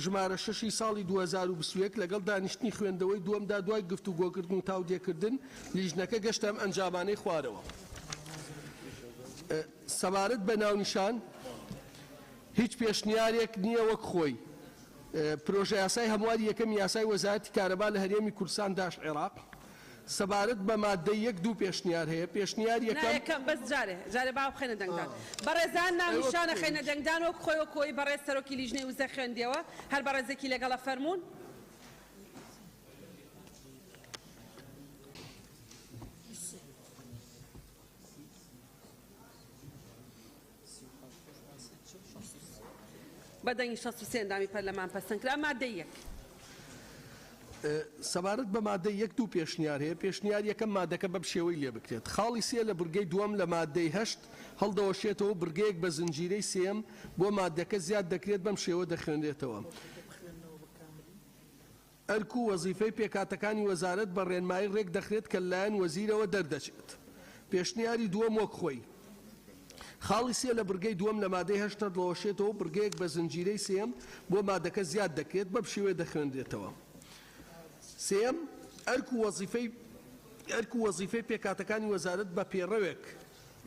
ژمارە 6 ساڵی 2021 لەگەڵ دانیشتنی خوێندەوەی دووەمدا دوای گفتوگۆکردن و تاودێکردن لیژنەکە گەشتە ئەم ئەنجامانەی خوارەوە. سەبارەت بە ناونیشان هیچ پێشنیارێک نییە وەک خۆی. پرۆژە یاسای هەمواری یەکەمی یاسای وەزارەتی کارەبا لە هەرێمی کوردستان داش عێراق. سەبارەت بە مادەی 1 پێشنیار هەیە. پێشنیار یەکەم بەس جارێ باو خێنە دەنگدان. بەڕێزان ناونیشانە خێنە دەنگدان وەک خۆی کۆی بەڕێز سەرۆکی لیژنەی وزە خوێندیەوە هەر بەڕێزێکی لەگەڵە فەرمونون. بە دەنگی 63 ئەندامی پەرلەمان پەسەند کرا. مادەی 1 سەبارەت بە مادەی 1 دوو پێشنیار هەیە. پێشنیار یەکەم مادەکە بەم شێوەی لێ بکرێت. خاڵی سێ لە بورگەی دووەم لە مادەی 8 هەڵدەوەشێتەوە بورگەیەک بە زنجیرەی سێم بۆ مادەکە زیاد دەکرێت بەم شێوە دەخوێنرێتەوە. ئەرک و وەزیفەی پێکاتەکانی وەزارەت بە ڕێنمایی ڕێک دەخرێت کە لایەن وەزیرەوە دەردەچێت. پێشنیاری دووەم وەک خۆی. خاڵی سێ لە بورگەی دووەم لە مادەی 8 دەوەشێتەوە بورگەیەک بە زنجیرەی سێم بۆ مادەکە زیاد دەکرێت بەم شێوە دەخوێنرێتەوە. سێم ئەرک و وەزیفەی پێکاتەکانی وەزارەت بە پێڕەوێک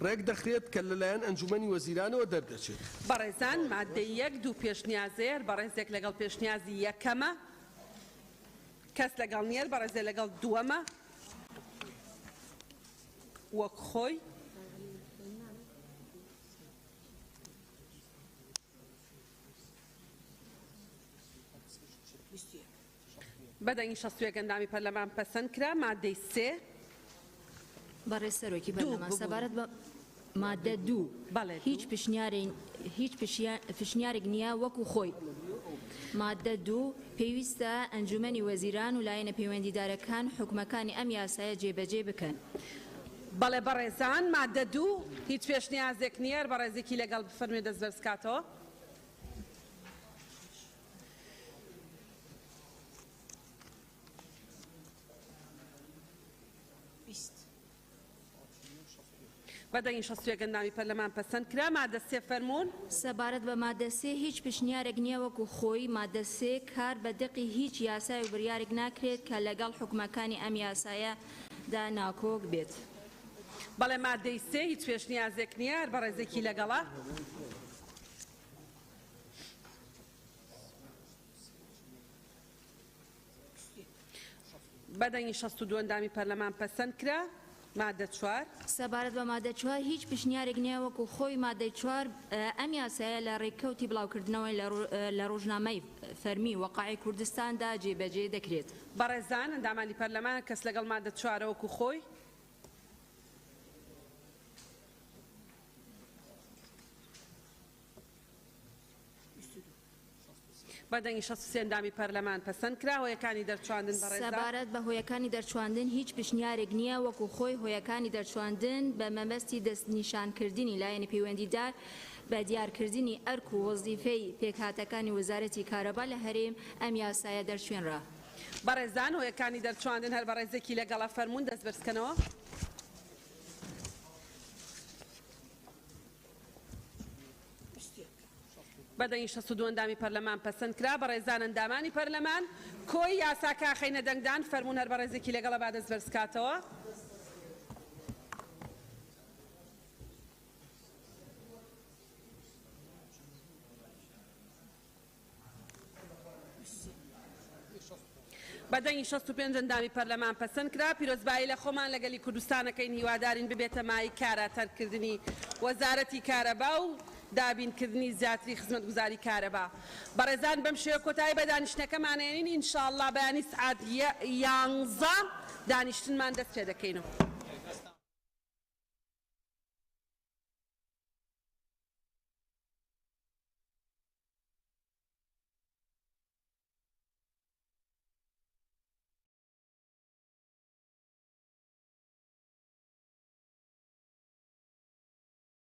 ڕێک دەخرێت کە لەلایەن ئەنجومەنی وەزیرانەوە دەردەچێت. بەڕێزان مادەی 1 دوو پێشنیازەیە بەڕێزێک لەگەڵ پێشنیازی یەکەمە کەس لەگەڵ نیە بەڕێزێ لەگەڵ دووەمە وەک خۆی. بەدەنگی 61 ئەندامی پەرلەمان پەسەند کرا. مادەی 3 بەڕێز سەرۆکی پەرلەمان سەبارەت بە مادە 2 هیچ پێشنیارێک نییە وەکو خۆی. مادە 2 پێویستە ئەنجومەنی وەزیران و لایەنە پەیوەندیدارەکان حکومەکانی ئەم یاسایە جێبەجێ بکەن. بەڵێ بەڕێزان مادە 2 هیچ پێشنیازێک نییە. بەڕێزێکی لەگەڵ بفەرمێ دەست بەرزکاتەوە. بەدەنگی 61 ئەندامی پەرلەمان پەسەند کرا. مادە 3 فەرمونون. سەبارەت بە مادە 3 هیچ پێشنیارێک نییە وەکو خۆی. مادە 3 کار بە دقی هیچ یاسای و بڕیارێک ناکرێت کە لەگەڵ حکومەکانی ئەم یاسایەدا ناکۆک بێت. بەڵێ مادەی 3 هیچ پێشنیازێک نییە. بەڕێزێکی لەگەڵە. بەدەنگی 62 ئەندامی پەرلەمان پەسەند کرا. مادە 4 سەبارەت بە مادە 4 هیچ پێشنیارێک نییە وەکو خۆی. مادەی 4 ئەم یاسایە لە ڕێککەوتی بڵاوکردنەوەی لە ڕۆژنامەی فەرمی وەقاعی کوردستاندا جێبەجێ دەکرێت. بەڕێزان ئەندامانی پەرلەمان کەس لەگەڵ مادە 4 وەکو خۆی. بەدەنگی 63 ئەندامی پەرلەمان پەسەند کرا هۆیەکانی دەرچواندن بەڕێزان سەبارەت بە هۆیەکانی دەرچواندن هیچ پشنیارێک نییە وەکو خۆی هۆیەکانی دەرچواندن بە مەبەستی دەستنیشانکردنی لایەنی پەیوەندیدار بە دیارکردنی ئەرک و وەزیفەی پێکهاتەکانی وەزارەتی کارەبا لە هەرێم ئەم یاسایە دەرچوێنرا. بەڕێزان هۆیەکانی دەرچواندن هەر بەڕێزێکی لەگەڵە فەرمونون دەست بەرزکەنەوە. بەدەنگی 62 ئەندامی پەرلەمان پەسەند کرا بەڕێزان ئەندامانی پەرلەمان کۆی یاساکە خەینە دەنگدان فەرمونون هەر بەڕێزێکی لەگەڵە با دەست بەرزکاتەوە. بەدەنگی 65 ئەندامی پەرلەمان پەسەند کرا پیرۆزبایی لە خۆمان لەگەلی کوردستانەکەین هیوادارین ببێتە مای کاراتەرکردنی وەزارەتی کارەبا و دابینکردنی زیاتری خزمەتگوزاری کارەبا. بەڕێزان بەم شێوە کۆتایی بە دانیشتنەکەمانێنین ئینشاءالله بەیانی سعات 11 دانیشتنمان دەست پێ دەکەینەوە.